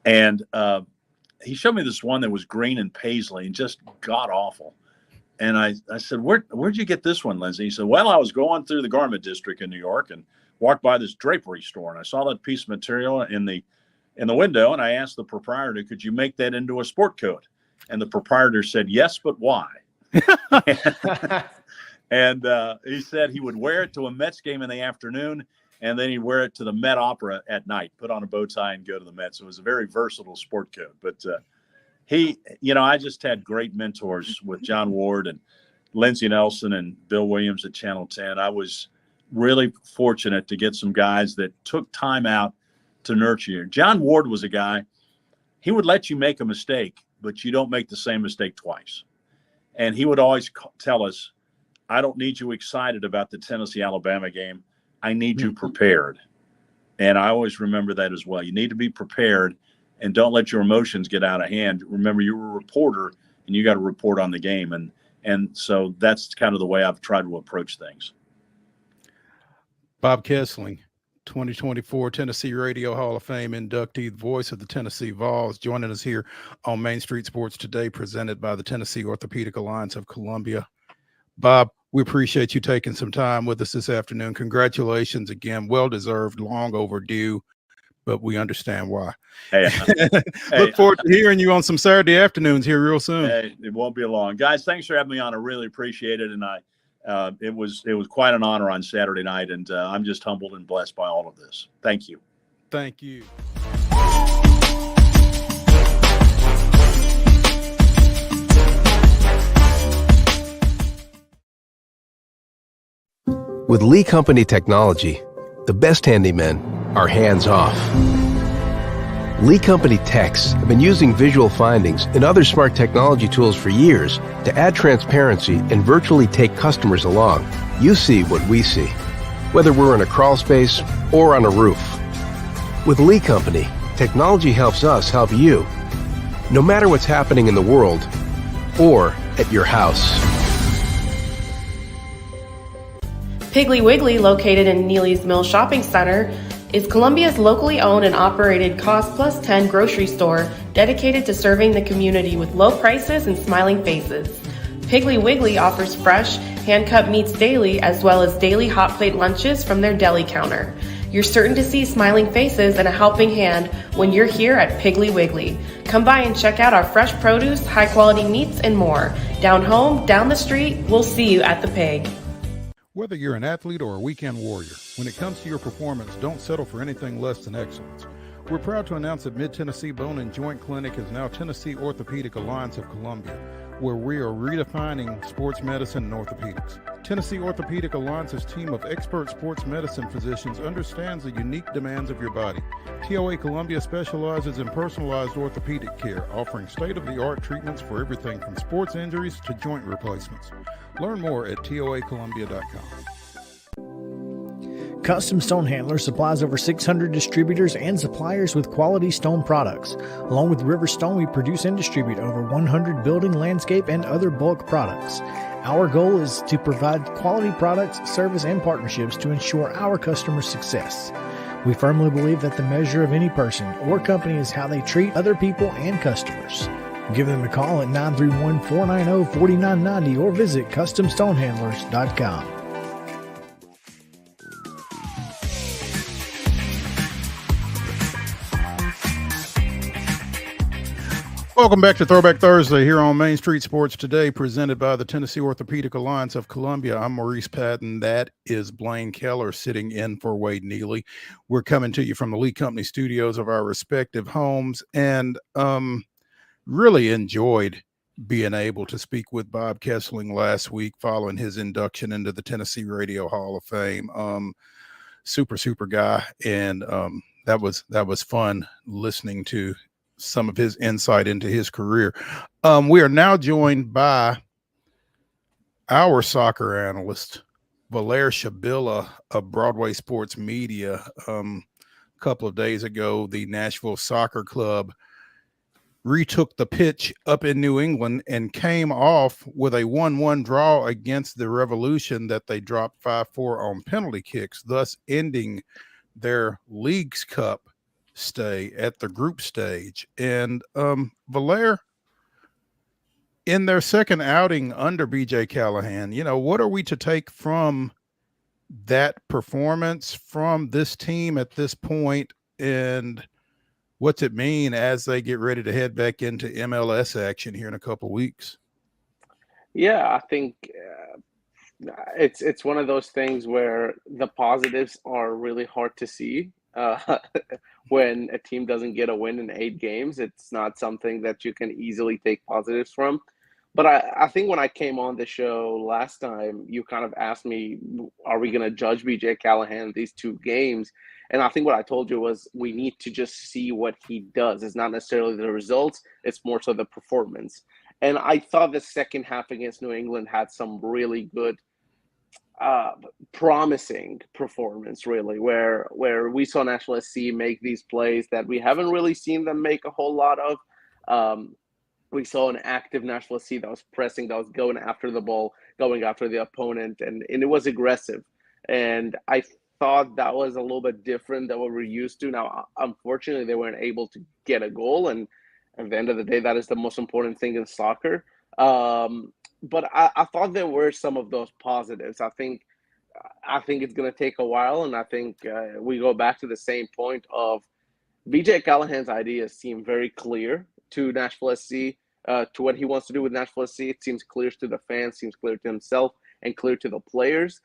K: And he showed me this one that was green and paisley and just god-awful. And I said, where'd you get this one, Lindsay? He said, well, I was going through the garment district in New York and walked by this drapery store, and I saw that piece of material in the window, and I asked the proprietor, could you make that into a sport coat? And the proprietor said, yes, but why? And he said he would wear it to a Mets game in the afternoon, and then he'd wear it to the Met Opera at night, put on a bow tie and go to the Mets. It was a very versatile sport coat. But I just had great mentors with John Ward and Lindsey Nelson and Bill Williams at Channel 10. I was really fortunate to get some guys that took time out to nurture you. John Ward was a guy, he would let you make a mistake, but you don't make the same mistake twice. And he would always tell us, I don't need you excited about the Tennessee-Alabama game. I need you prepared. And I always remember that as well. You need to be prepared and don't let your emotions get out of hand. Remember, you're a reporter and you got to report on the game. And so that's kind of the way I've tried to approach things.
A: Bob Kesling, 2024 Tennessee Radio Hall of Fame inductee, the voice of the Tennessee Vols, joining us here on Main Street Sports Today, presented by the Tennessee Orthopedic Alliance of Columbia. Bob, we appreciate you taking some time with us this afternoon. Congratulations again. Well-deserved, long overdue, but we understand why.
K: Hey,
A: Look forward to hearing you on some Saturday afternoons here real soon.
K: Hey, it won't be long. Guys, thanks for having me on. I really appreciate it. And it was quite an honor on Saturday night, and I'm just humbled and blessed by all of this. Thank you.
A: Thank you.
G: With Lee Company technology, the best handymen are hands-off. Lee Company techs have been using visual findings and other smart technology tools for years to add transparency and virtually take customers along. You see what we see, whether we're in a crawl space or on a roof. With Lee Company, technology helps us help you, no matter what's happening in the world or at your house.
J: Piggly Wiggly, located in Neely's Mill Shopping Center, is Columbia's locally owned and operated Cost Plus 10 grocery store dedicated to serving the community with low prices and smiling faces. Piggly Wiggly offers fresh, hand-cut meats daily, as well as daily hot plate lunches from their deli counter. You're certain to see smiling faces and a helping hand when you're here at Piggly Wiggly. Come by and check out our fresh produce, high-quality meats, and more. Down home, down the street, we'll see you at the Pig.
A: Whether you're an athlete or a weekend warrior, when it comes to your performance, don't settle for anything less than excellence. We're proud to announce that Mid-Tennessee Bone and Joint Clinic is now Tennessee Orthopedic Alliance of Columbia, where we are redefining sports medicine and orthopedics. Tennessee Orthopedic Alliance's team of expert sports medicine physicians understands the unique demands of your body. TOA Columbia specializes in personalized orthopedic care, offering state-of-the-art treatments for everything from sports injuries to joint replacements. Learn more at toacolumbia.com.
E: Custom Stone Handlers supplies over 600 distributors and suppliers with quality stone products. Along with River Stone, we produce and distribute over 100 building, landscape, and other bulk products. Our goal is to provide quality products, service, and partnerships to ensure our customers' success. We firmly believe that the measure of any person or company is how they treat other people and customers. Give them a call at 931-490-4990 or visit CustomStonehandlers.com.
A: Welcome back to Throwback Thursday here on Main Street Sports Today, presented by the Tennessee Orthopedic Alliance of Columbia. I'm Maurice Patton. That is Blaine Keller sitting in for Wade Neely. We're coming to you from the Lee Company studios of our respective homes, and really enjoyed being able to speak with Bob Kesling last week following his induction into the Tennessee Radio Hall of Fame. Super guy, and that was fun listening to some of his insight into his career. We are now joined by our soccer analyst, Valair Shabilla of Broadway Sports Media. A couple of days ago, the Nashville Soccer Club retook the pitch up in New England and came off with a 1-1 draw against the Revolution that they dropped 5-4 on penalty kicks, thus ending their Leagues Cup stay at the group stage. And Valair, in their second outing under BJ Callahan, what are we to take from that performance from this team at this point, and what's it mean as they get ready to head back into MLS action here in a couple of weeks?
M: Yeah, I think it's one of those things where the positives are really hard to see. When a team doesn't get a win in 8 games, it's not something that you can easily take positives from. But I think when I came on the show last time, you kind of asked me, are we going to judge BJ Callahan these 2 games? And I think what I told you was we need to just see what he does. It's not necessarily the results. It's more so the performance. And I thought the second half against New England had some really good, promising performance, really, where we saw Nashville SC make these plays that we haven't really seen them make a whole lot of. We saw an active Nashville SC that was pressing, that was going after the ball, going after the opponent, and it was aggressive. And I thought that was a little bit different than what we're used to. Now, unfortunately, they weren't able to get a goal, and at the end of the day, that is the most important thing in soccer. But I thought there were some of those positives. I think it's going to take a while, and I think we go back to the same point of BJ Callahan's ideas seem very clear to Nashville SC, to what he wants to do with Nashville SC. It seems clear to the fans, seems clear to himself, and clear to the players.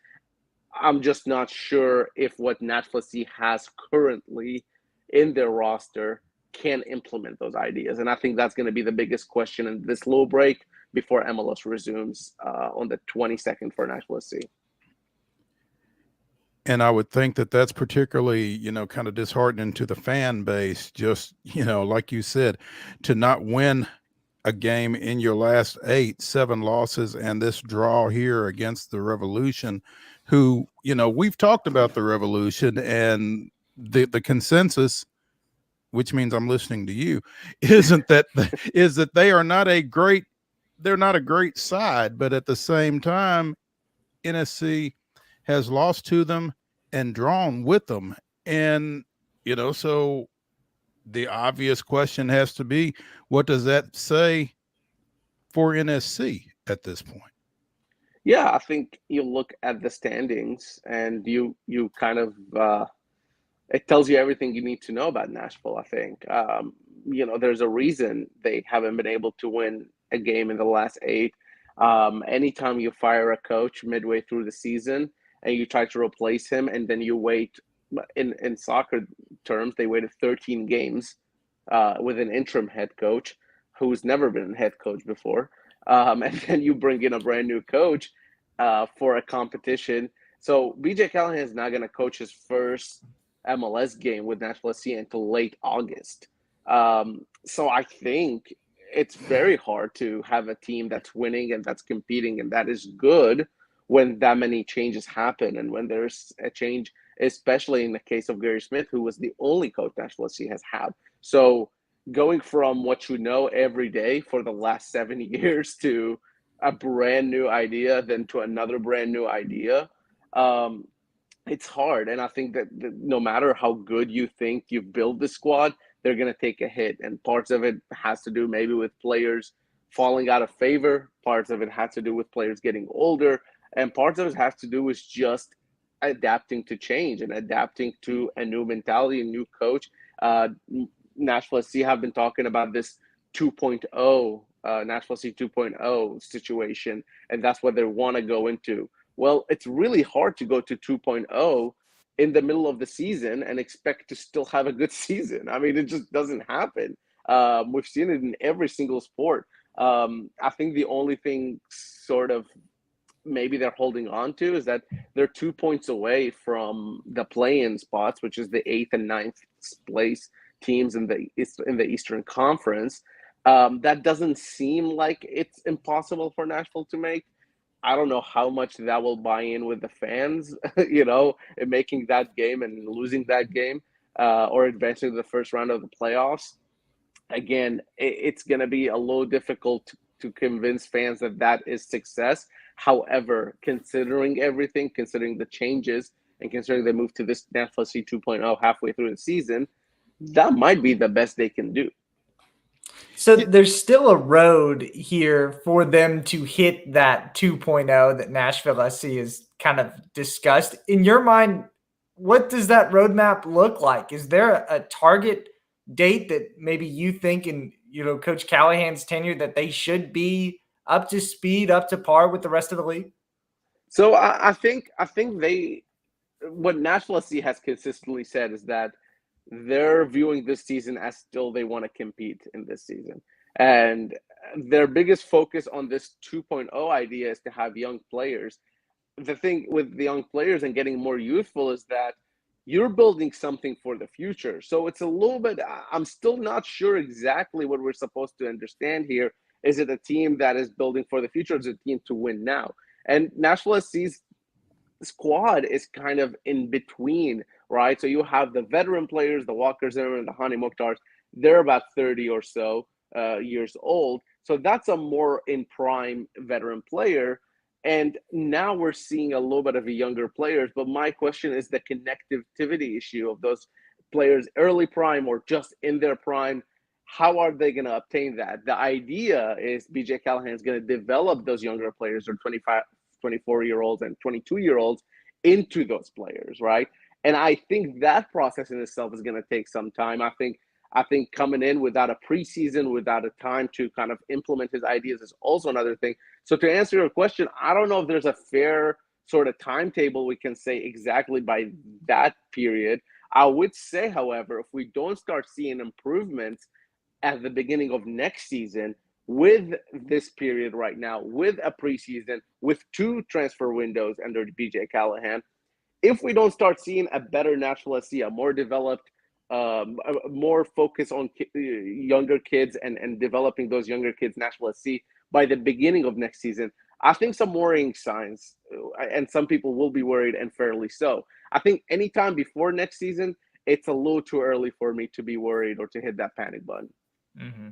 M: I'm just not sure if what Nashville SC has currently in their roster can implement those ideas. And I think that's going to be the biggest question in this little break before MLS resumes on the 22nd for Nashville SC.
A: And I would think that that's particularly, kind of disheartening to the fan base, just, like you said, to not win a game in your last 7 losses, and this draw here against the Revolution, who, we've talked about the Revolution, and the consensus, which means I'm listening to you, is that they are not a great, they're not a great side, but at the same time, NSC has lost to them and drawn with them. And, so the obvious question has to be, what does that say for NSC at this point?
M: Yeah, I think you look at the standings and you kind of, it tells you everything you need to know about Nashville, I think. There's a reason they haven't been able to win a game in the last 8. Anytime you fire a coach midway through the season and you try to replace him, and then you wait, in soccer terms, they waited 13 games with an interim head coach who's never been a head coach before. And then you bring in a brand new coach for a competition. So BJ Callahan is not going to coach his first MLS game with Nashville SC until late August. So I think it's very hard to have a team that's winning and that's competing and that is good when that many changes happen, and when there's a change, especially in the case of Gary Smith, who was the only coach Nashville SC has had. So going from what you know every day for the last 7 years to a brand new idea, then to another brand new idea, it's hard. And I think that no matter how good you think you've built the squad, they're going to take a hit. And parts of it has to do maybe with players falling out of favor. Parts of it has to do with players getting older. And parts of it has to do with just adapting to change and adapting to a new mentality, a new coach. Nashville SC have been talking about this 2.0, Nashville SC 2.0 situation, and that's what they want to go into. Well, it's really hard to go to 2.0 in the middle of the season and expect to still have a good season. I mean, it just doesn't happen. We've seen it in every single sport. I think the only thing sort of maybe they're holding on to is that they're 2 points away from the play-in spots, which is the 8th and 9th place teams in the Eastern Conference. That doesn't seem like it's impossible for Nashville to make. I don't know how much that will buy in with the fans, in making that game and losing that game, or advancing to the first round of the playoffs. Again, it's going to be a little difficult to convince fans that that is success. However, considering everything, considering the changes, and considering they move to this National SC 2.0 halfway through the season, that might be the best they can do.
B: So there's still a road here for them to hit that 2.0 that Nashville SC is kind of discussed. In your mind, what does that roadmap look like? Is there a target date that maybe you think in Coach Callahan's tenure that they should be up to speed, up to par with the rest of the league?
M: So I think what Nashville SC has consistently said is that they're viewing this season as still they want to compete in this season. And their biggest focus on this 2.0 idea is to have young players. The thing with the young players and getting more youthful is that you're building something for the future. So it's a little bit, I'm still not sure exactly what we're supposed to understand here. Is it a team that is building for the future? Or is it a team to win now? And Nashville SC's squad is kind of in between, right? So you have the veteran players, the Walker Zimmerman, the Hani Mukhtars. They're about 30 or so years old. So that's a more in prime veteran player. And now we're seeing a little bit of a younger players. But my question is the connectivity issue of those players early prime or just in their prime. How are they going to obtain that? The idea is BJ Callahan is going to develop those younger players, or 24-year-olds and 22-year-olds, into those players, right? And I think that process in itself is going to take some time. I think coming in without a preseason, without a time to kind of implement his ideas is also another thing. So to answer your question, I don't know if there's a fair sort of timetable we can say exactly by that period. I would say, however, if we don't start seeing improvements at the beginning of next season, with this period right now, with a preseason, with 2 transfer windows under BJ Callahan, if we don't start seeing a better Nashville SC, a more developed, more focus on younger kids and developing those younger kids, Nashville SC, by the beginning of next season, I think some worrying signs, and some people will be worried, and fairly so. I think anytime before next season, it's a little too early for me to be worried or to hit that panic button.
B: Mm-hmm.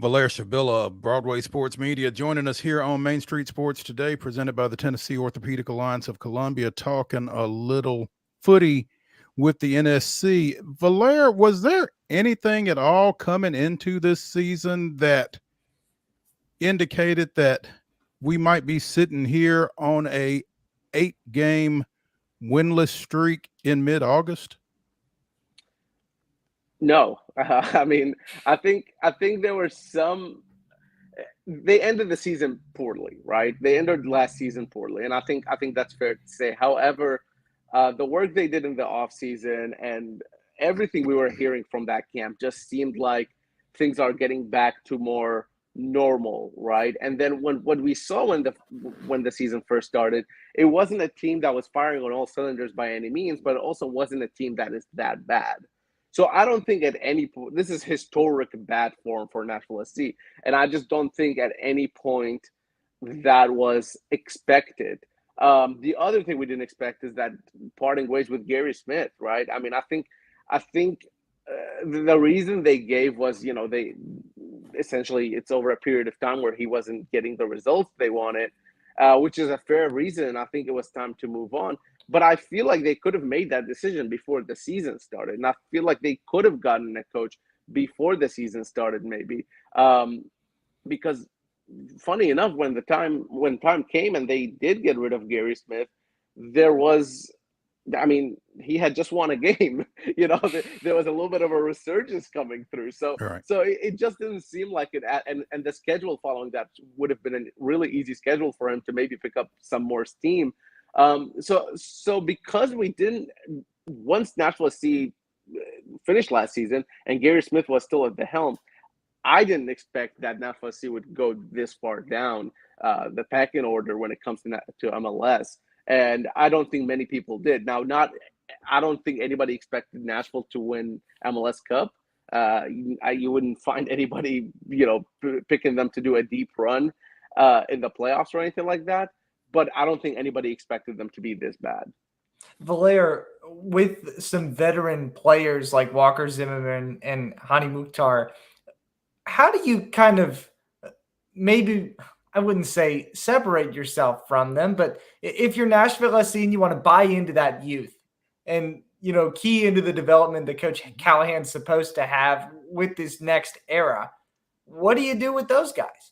A: VALAIR SHABILLA of Broadway Sports Media joining us here on Main Street Sports Today, presented by the Tennessee Orthopedic Alliance of Columbia, talking a little footy with the NSC. VALAIR, was there anything at all coming into this season that indicated that we might be sitting here on a 8-game winless streak in mid-August?
M: No, I mean, I think there were some. They ended the season poorly, right? They ended last season poorly, and I think that's fair to say. However, the work they did in the offseason and everything we were hearing from that camp just seemed like things are getting back to more normal, right? And then what we saw when the season first started, it wasn't a team that was firing on all cylinders by any means, but it also wasn't a team that is that bad. So I don't think at any point, this is historic bad form for Nashville SC, and I just don't think at any point that was expected. The other thing we didn't expect is that parting ways with Gary Smith, right? I mean, I think the reason they gave was, they essentially, it's over a period of time where he wasn't getting the results they wanted, which is a fair reason. I think it was time to move on. But I feel like they could have made that decision before the season started. And I feel like they could have gotten a coach before the season started, maybe. Because funny enough, when time came and they did get rid of Gary Smith, there was, I mean, he had just won a game. There was a little bit of a resurgence coming through. So,
A: right.
M: So it just didn't seem like it. And the schedule following that would have been a really easy schedule for him to maybe pick up some more steam. So because we didn't, once Nashville SC finished last season and Gary Smith was still at the helm, I didn't expect that Nashville SC would go this far down the pecking order when it comes to MLS. And I don't think many people did. Now, I don't think anybody expected Nashville to win MLS Cup. You wouldn't find anybody, picking them to do a deep run. in the playoffs or anything like that. But I don't think anybody expected them to be this bad.
B: Valair, with some veteran players like Walker Zimmerman and Hani Mukhtar, how do you kind of maybe, I wouldn't say separate yourself from them, but if you're Nashville SC and you want to buy into that youth and, key into the development that Coach Callahan's supposed to have with this next era, what do you do with those guys?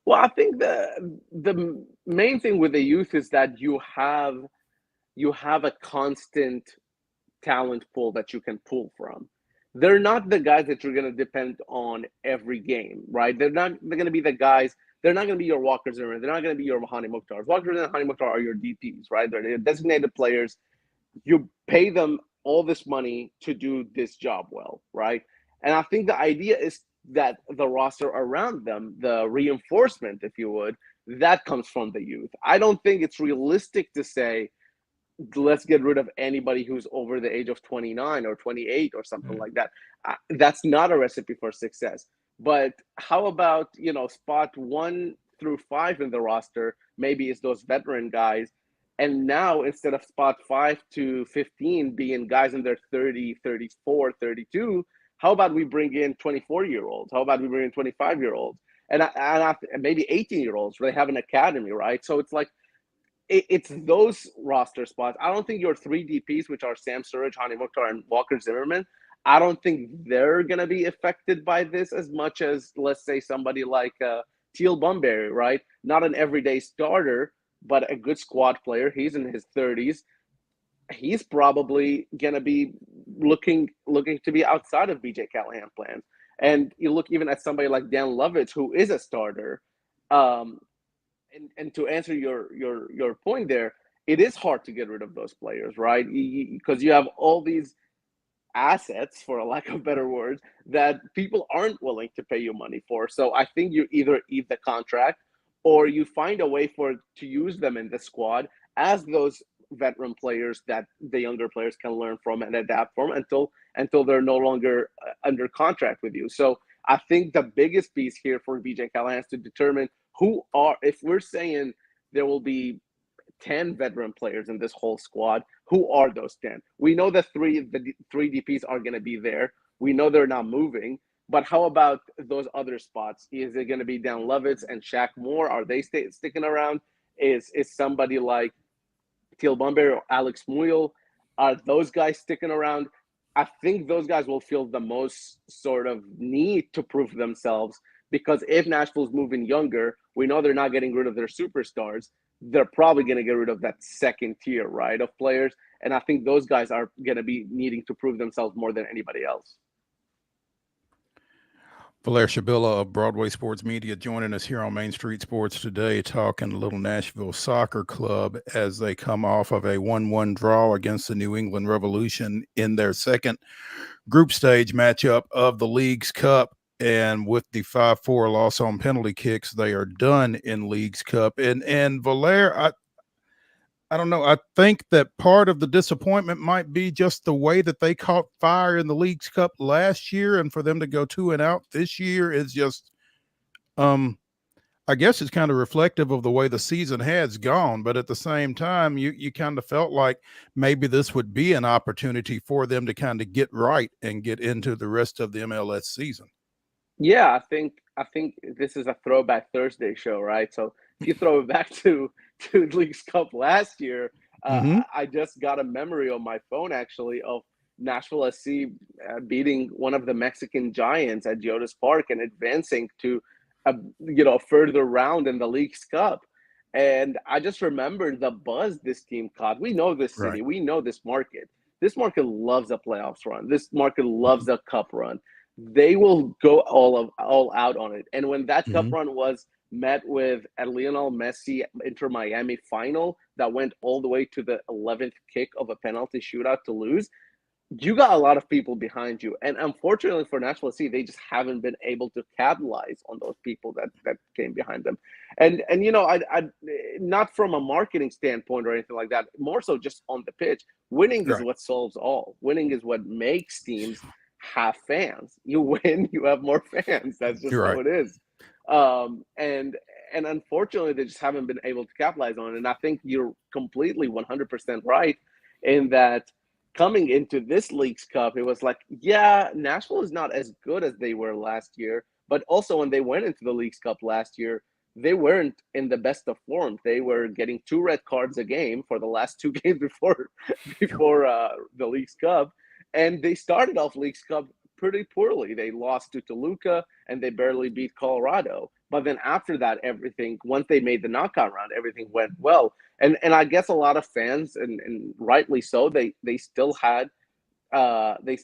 M: Well, I think the main thing with the youth is that you have a constant talent pool that you can pull from. They're not the guys that you're going to depend on every game, right? They're going to be the guys. They're not going to be your Walker Zimmerman. They're not going to be your Hani Mukhtars. Walker and Hani Mukhtar are your DPs, right? They're designated players. You pay them all this money to do this job well, right? And I think the idea is that the roster around them, the reinforcement, if you would, that comes from the youth. I don't think it's realistic to say, let's get rid of anybody who's over the age of 29 or 28 or something like that. That's not a recipe for success. But how about, spot 1 through 5 in the roster, maybe it's those veteran guys. And now instead of spot 5 to 15 being guys in their 30, 34, 32, how about we bring in 24-year-olds? How about we bring in 25-year-olds? And maybe 18-year-olds, they have an academy, right? So it's like, it's those roster spots. I don't think your 3 DPs, which are Sam Surridge, Hani Mukhtar, and Walker Zimmerman, I don't think they're going to be affected by this as much as, let's say, somebody like Teal Bunbury, right? Not an everyday starter, but a good squad player. He's in his 30s. He's probably going to be looking to be outside of BJ Callahan plans. And you look even at somebody like Dan Lovitz, who is a starter. And to answer your point there, it is hard to get rid of those players, right? Because you have all these assets, for a lack of better words, that people aren't willing to pay you money for. So I think you either eat the contract or you find a way to use them in the squad as those veteran players that the younger players can learn from and adapt from until they're no longer under contract with you. So I think the biggest piece here for BJ Callahan is to determine if we're saying there will be 10 veteran players in this whole squad, who are those 10? We know the three DPs are going to be there. We know they're not moving, but how about those other spots? Is it going to be Dan Lovitz and Shaq Moore? Are they sticking around? Is somebody like Teal Bunbury or Alex Muyl, are those guys sticking around? I think those guys will feel the most sort of need to prove themselves, because if Nashville's moving younger, we know they're not getting rid of their superstars. They're probably going to get rid of that second tier, right, of players. And I think those guys are going to be needing to prove themselves more than anybody else.
A: Valair SHABILLA of Broadway Sports Media joining us here on Main Street Sports today, talking a little Nashville Soccer Club as they come off of a 1-1 draw against the New England Revolution in their second group stage matchup of the League's Cup. And with the 5-4 loss on penalty kicks, they are done in League's Cup. And Valair, I don't know. I think that part of the disappointment might be just the way that they caught fire in the League's Cup last year, and for them to go 2-0 this year is just, I guess it's kind of reflective of the way the season has gone. But at the same time, you kind of felt like maybe this would be an opportunity for them to kind of get right and get into the rest of the MLS season.
M: Yeah, I think this is a Throwback Thursday show, right? So if you throw it back to League's Cup last year, I just got a memory on my phone actually of Nashville SC beating one of the Mexican giants at Geodis Park and advancing to a further round in the League's Cup. And I just remember the buzz this team caught. We know this city, we know this market. This market loves a playoffs run. This market loves a cup run. They will go all out on it. And when that cup run was met with a Lionel Messi Inter Miami final that went all the way to the 11th kick of a penalty shootout to lose, you got a lot of people behind you. And unfortunately for Nashville SC, they just haven't been able to capitalize on those people that came behind them. And I not from a marketing standpoint or anything like that, more so just on the pitch. Winning is what solves all. Winning is what makes teams have fans. You win, you have more fans. That's just how it is. And and unfortunately, they just haven't been able to capitalize on it. And I think you're completely 100% right in that coming into this Leagues Cup, it was like, yeah, Nashville is not as good as they were last year. But also when they went into the Leagues Cup last year, they weren't in the best of form. They were getting 2 red cards a game for the last 2 games before the Leagues Cup. And they started off Leagues Cup pretty poorly. They lost to Toluca and they barely beat Colorado. But then after that, everything, once they made the knockout round, everything went well. And I guess a lot of fans, and rightly so, they still had that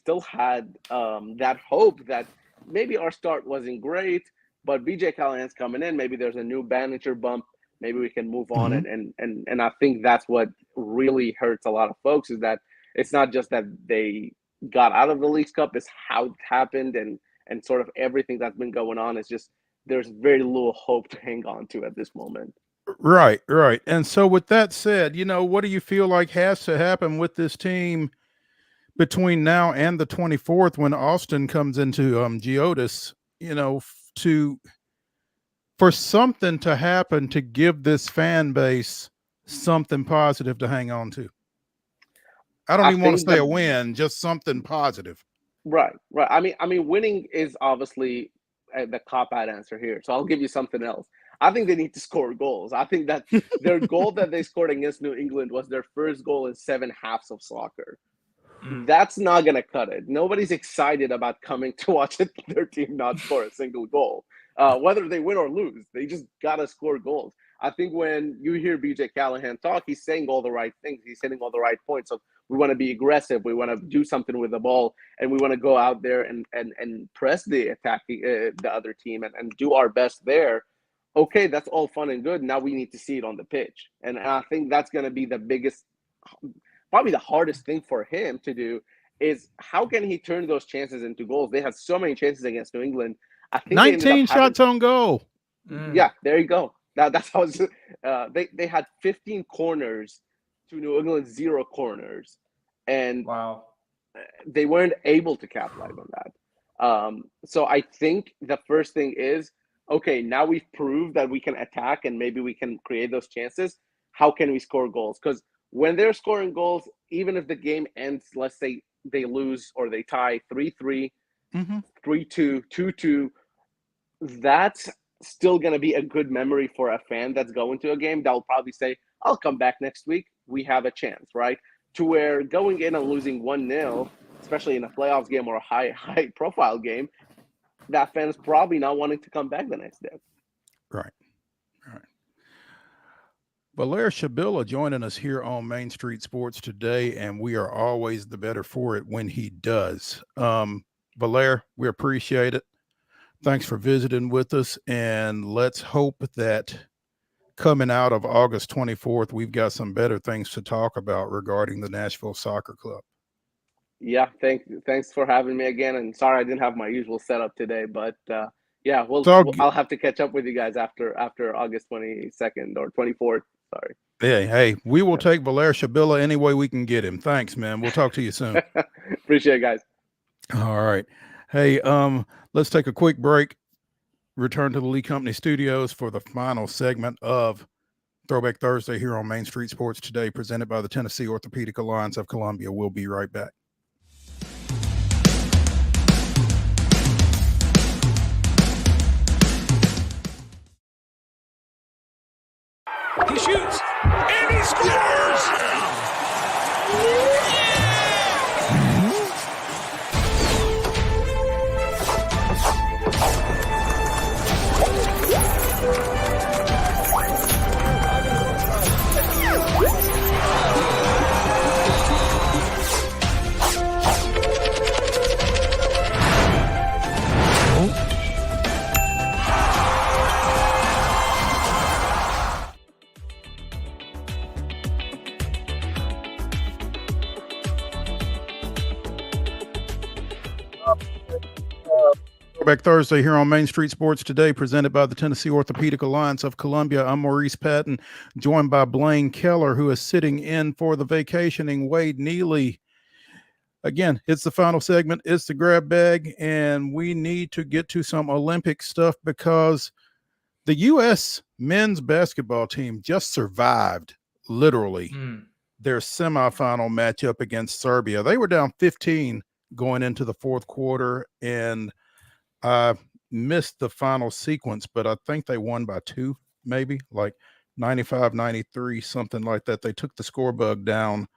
M: hope that maybe our start wasn't great, but BJ Callahan's coming in. Maybe there's a new manager bump. Maybe we can move on. And I think that's what really hurts a lot of folks, is that it's not just that they got out of the Leagues Cup, it's how it happened, and sort of everything that's been going on. Is just there's very little hope to hang on to at this moment.
A: Right. And so with that said, what do you feel like has to happen with this team between now and the 24th when Austin comes into Geodis, for something to happen to give this fan base something positive to hang on to? I don't even want to say a win, just something positive.
M: Right. I mean, winning is obviously the cop-out answer here. So I'll give you something else. I think they need to score goals. I think that their goal that they scored against New England was their first goal in 7 halves of soccer. That's not going to cut it. Nobody's excited about coming to watch their team not score a single goal. Whether they win or lose, they just got to score goals. I think when you hear BJ Callahan talk, he's saying all the right things. He's hitting all the right points. So we want to be aggressive. We want to do something with the ball, and we want to go out there and press the attacking the other team and do our best there. Okay, that's all fun and good. Now we need to see it on the pitch. And I think that's going to be the biggest, probably the hardest thing for him to do, is how can he turn those chances into goals? They had so many chances against New England. I think
A: 19 shots on goal.
M: Yeah, there you go. That's how they had 15 corners to New England 0 corners. And
B: wow,
M: they weren't able to capitalize on that. So I think the first thing is, okay, now we've proved that we can attack and maybe we can create those chances. How can we score goals? Because when they're scoring goals, even if the game ends, let's say they lose or they tie 3-3, 3-2, 2-2, that's still going to be a good memory for a fan that's going to a game that will probably say, I'll come back next week. We have a chance, right? To where going in and losing 1-0, especially in a playoffs game or a high profile game, that fan is probably not wanting to come back the next day.
A: Right. Valair SHABILLA joining us here on Main Street Sports today, and we are always the better for it when he does. Valair, we appreciate it. Thanks for visiting with us, and let's hope that coming out of August 24th, we've got some better things to talk about regarding the Nashville Soccer Club.
M: Yeah, thanks for having me again. And sorry I didn't have my usual setup today, but yeah, I'll have to catch up with you guys after August 22nd or 24th. Sorry.
A: Hey, we will take Valair SHABILLA any way we can get him. Thanks, man. We'll talk to you soon.
M: Appreciate it, guys.
A: All right. Hey, let's take a quick break. Return to the Lee Company Studios for the final segment of Throwback Thursday here on Main Street Sports Today, presented by the Tennessee Orthopedic Alliance of Columbia. We'll be right back.
D: He shoots, and he scores!
A: Throwback Thursday here on Main Street Sports Today, presented by the Tennessee Orthopedic Alliance of Columbia. I'm Maurice Patton, joined by Blaine Keller, who is sitting in for the vacationing Wade Neely. Again, it's the final segment. It's the grab bag, and we need to get to some Olympic stuff because the U.S. men's basketball team just survived literally their semifinal matchup against Serbia. They were down 15 going into the fourth quarter, and I missed the final sequence, but I think they won by 2, maybe like 95-93, something like that. They took the score bug down.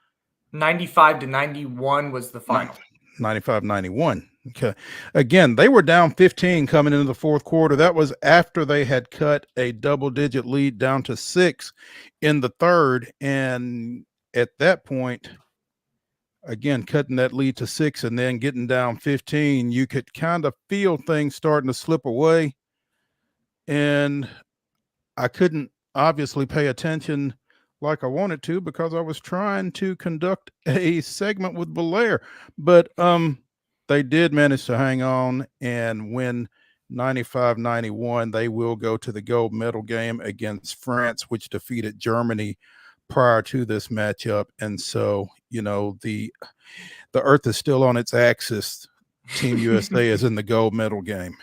B: 95-91 was the final.
A: 95-91. Okay. Again, they were down 15 coming into the fourth quarter. That was after they had cut a double-digit lead down to 6 in the third. And at that point, again, cutting that lead to 6 and then getting down 15, you could kind of feel things starting to slip away. And I couldn't obviously pay attention like I wanted to because I was trying to conduct a segment with Valair. But they did manage to hang on and win 95-91. They will go to the gold medal game against France, which defeated Germany prior to this matchup. And so, you know, the earth is still on its axis. Team USA is in the gold medal game.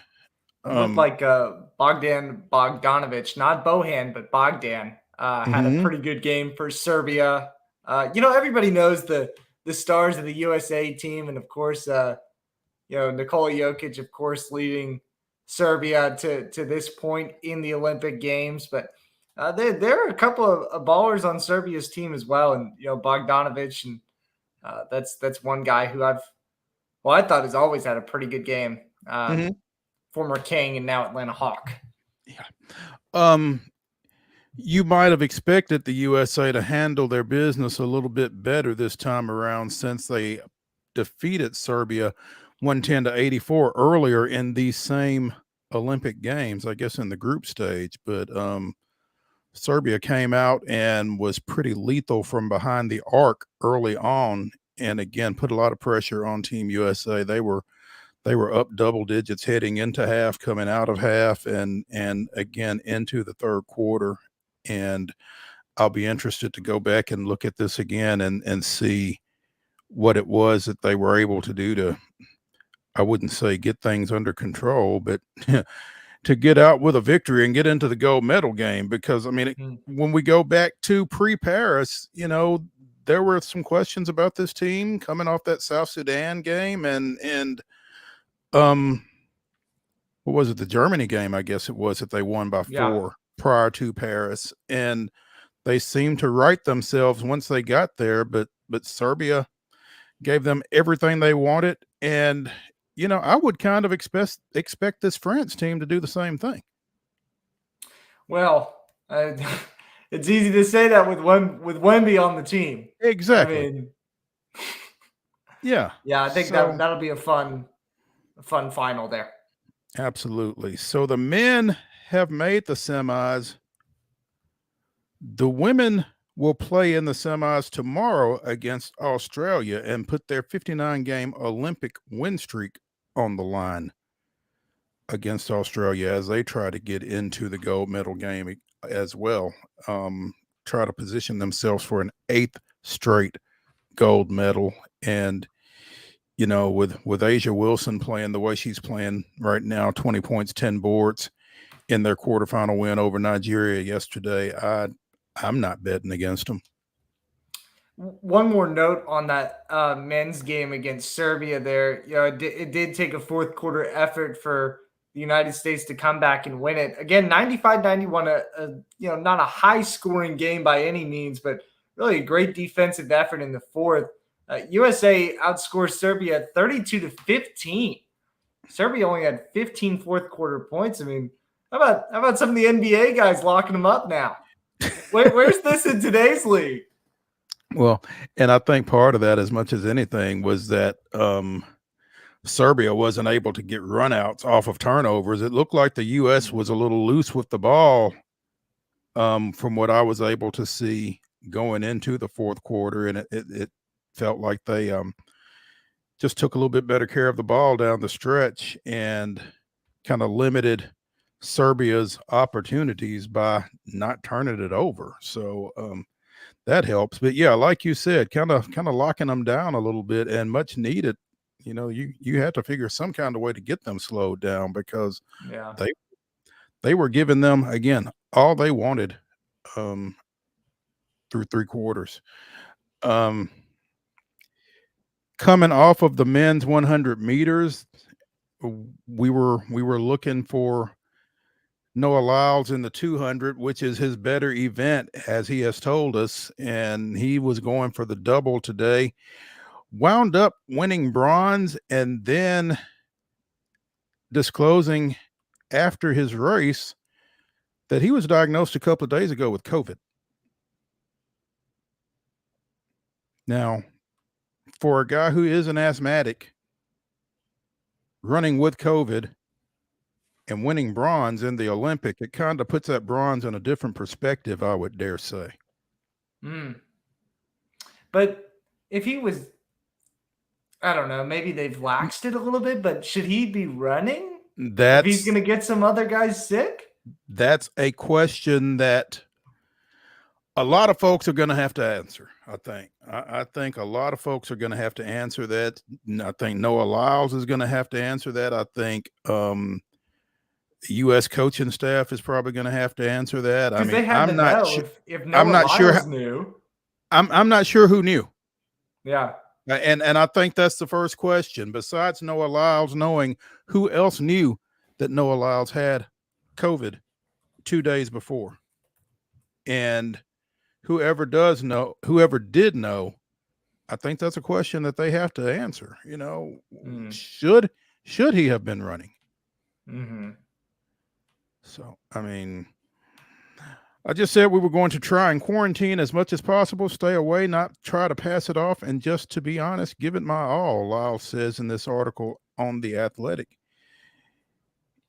B: Looked like Bogdan Bogdanovic, not Bohan, but Bogdan, had a pretty good game for Serbia. You know, everybody knows the stars of the USA team, and of course, you know, Nikola Jokic, of course, leading Serbia to this point in the Olympic Games. But there are a couple of ballers on Serbia's team as well, and you know, Bogdanovic, and that's one guy who I thought has always had a pretty good game. Former King and now Atlanta Hawk.
A: Yeah. You might have expected the USA to handle their business a little bit better this time around since they defeated Serbia 110-84 earlier in these same Olympic Games, I guess in the group stage. But Serbia came out and was pretty lethal from behind the arc early on, and again put a lot of pressure on Team USA. They were up double digits heading into half, coming out of half, and again into the third quarter. And I'll be interested to go back and look at this again and see what it was that they were able to do to, I wouldn't say get things under control, but to get out with a victory and get into the gold medal game. Because, I mean, when we go back to pre-Paris, you know, there were some questions about this team coming off that South Sudan game and what was it? The Germany game, I guess it was, that they won by 4 prior to Paris. And they seemed to right themselves once they got there, but Serbia gave them everything they wanted. And, you know, I would kind of expect this France team to do the same thing.
B: Well, it's easy to say that with Wemby on the team.
A: Exactly.
B: I mean,
A: yeah.
B: I think that'll be a fun final there.
A: Absolutely. So the men have made the semis. The women will play in the semis tomorrow against Australia and put their 59-game Olympic win streak on the line against Australia as they try to get into the gold medal game as well. Try to position themselves for an 8th straight gold medal. And you know, with Asia Wilson playing the way she's playing right now, 20 points, 10 boards in their quarterfinal win over Nigeria yesterday, I'm not betting against them.
B: One more note on that men's game against Serbia there. You know, it did take a fourth quarter effort for the United States to come back and win it. Again, 95-91, you know, not a high scoring game by any means, but really a great defensive effort in the fourth. USA outscored Serbia 32-15. Serbia only had 15 fourth quarter points. I mean, how about some of the NBA guys locking them up now? Where's this in today's league?
A: Well, and I think part of that, as much as anything, was that Serbia wasn't able to get runouts off of turnovers. It looked like the U.S. was a little loose with the ball from what I was able to see going into the fourth quarter, and it felt like they just took a little bit better care of the ball down the stretch and kind of limited Serbia's opportunities by not turning it over. So that helps. But yeah, like you said, kind of locking them down a little bit, and much needed. You know, you had to figure some kind of way to get them slowed down because they were giving them, again, all they wanted through 3 quarters. Coming off of the men's 100 meters, we were looking for Noah Lyles in the 200, which is his better event, as he has told us, and he was going for the double today. Wound up winning bronze and then disclosing after his race that he was diagnosed a couple of days ago with COVID. Now, for a guy who is an asthmatic running with COVID and winning bronze in the Olympic, it kind of puts that bronze in a different perspective, I would dare say.
B: But if he was, I don't know, maybe they've laxed it a little bit, but should he be running? If he's going to get some other guys sick?
A: That's a question that a lot of folks are going to have to answer, I think. I think a lot of folks are going to have to answer that. I think Noah Lyles is going to have to answer that. I think the U.S. coaching staff is probably going to have to answer that. I mean, I'm not sure.
B: If Noah Lyles knew.
A: I'm not sure who knew.
B: Yeah.
A: And I think that's the first question. Besides Noah Lyles knowing, who else knew that Noah Lyles had COVID 2 days before? And whoever did know, I think that's a question that they have to answer. You know, should he have been running? So, I mean, I just said we were going to try and quarantine as much as possible, stay away, not try to pass it off, and just to be honest, give it my all, Lyles says in this article on The Athletic.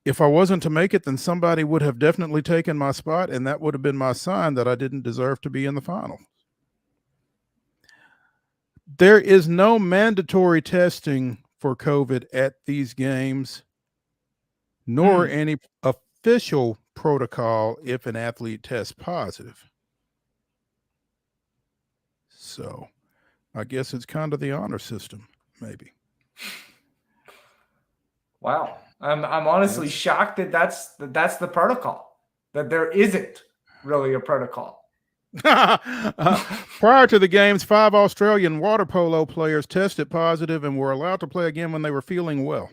A: If I wasn't to make it, then somebody would have definitely taken my spot, and that would have been my sign that I didn't deserve to be in the final. There is no mandatory testing for COVID at these games, nor any official protocol if an athlete tests positive. So I guess it's kind of the honor system, maybe.
B: Wow. I'm honestly shocked that that's the protocol, that there isn't really a protocol.
A: Prior to the games, 5 Australian water polo players tested positive and were allowed to play again when they were feeling well.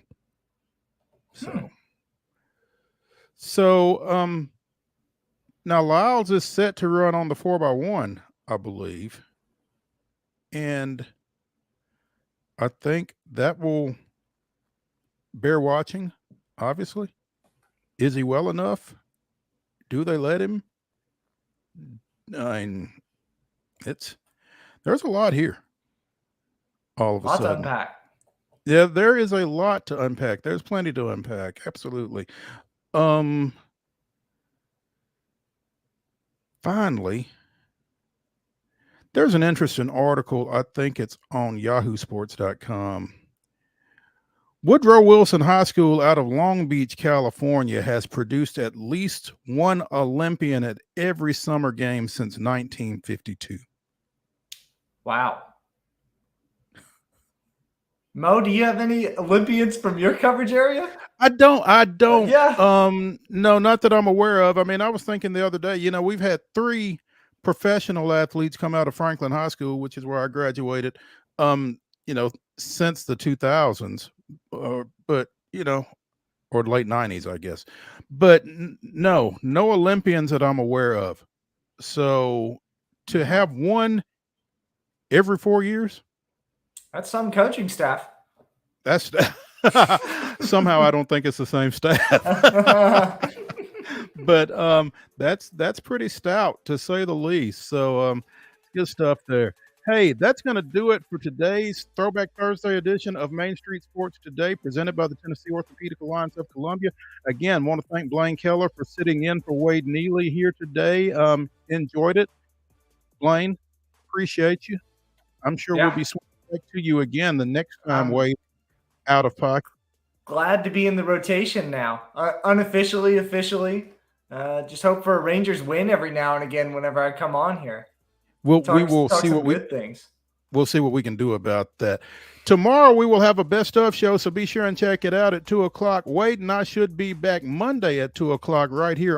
A: So now Lyles is set to run on the 4x1, I believe. And I think that will bear watching, obviously. Is he well enough? Do they let him? I mean, there's a lot here. All of a sudden.
B: Lot to unpack.
A: Yeah, there is a lot to unpack. There's plenty to unpack. Absolutely. Finally, there's an interesting article. I think it's on yahoosports.com. Woodrow Wilson High School out of Long Beach, California, has produced at least one Olympian at every summer game since 1952.
B: Wow. Mo, do you have any Olympians from your coverage area?
A: I don't.
B: Yeah.
A: No, not that I'm aware of. I mean, I was thinking the other day, you know, we've had 3 professional athletes come out of Franklin High School, which is where I graduated, you know, since the 2000s, but, you know, or late 90s, I guess. But no Olympians that I'm aware of. So to have one every 4 years,
B: that's some coaching staff.
A: That's somehow I don't think it's the same staff. But that's pretty stout, to say the least. So good stuff there. Hey, that's going to do it for today's Throwback Thursday edition of Main Street Sports Today, presented by the Tennessee Orthopedic Alliance of Columbia. Again, want to thank Blaine Keller for sitting in for Wade Neely here today. Enjoyed it. Blaine, appreciate you. I'm sure we'll be swinging back to you again the next time Wade out of pocket.
B: Glad to be in the rotation now. Unofficially, officially. Just hope for a Rangers win every now and again whenever I come on here.
A: We will see what
B: good things.
A: We'll see what we can do about that. Tomorrow we will have a best of show, so be sure and check it out at 2 o'clock. Wade and I should be back Monday at 2 o'clock right here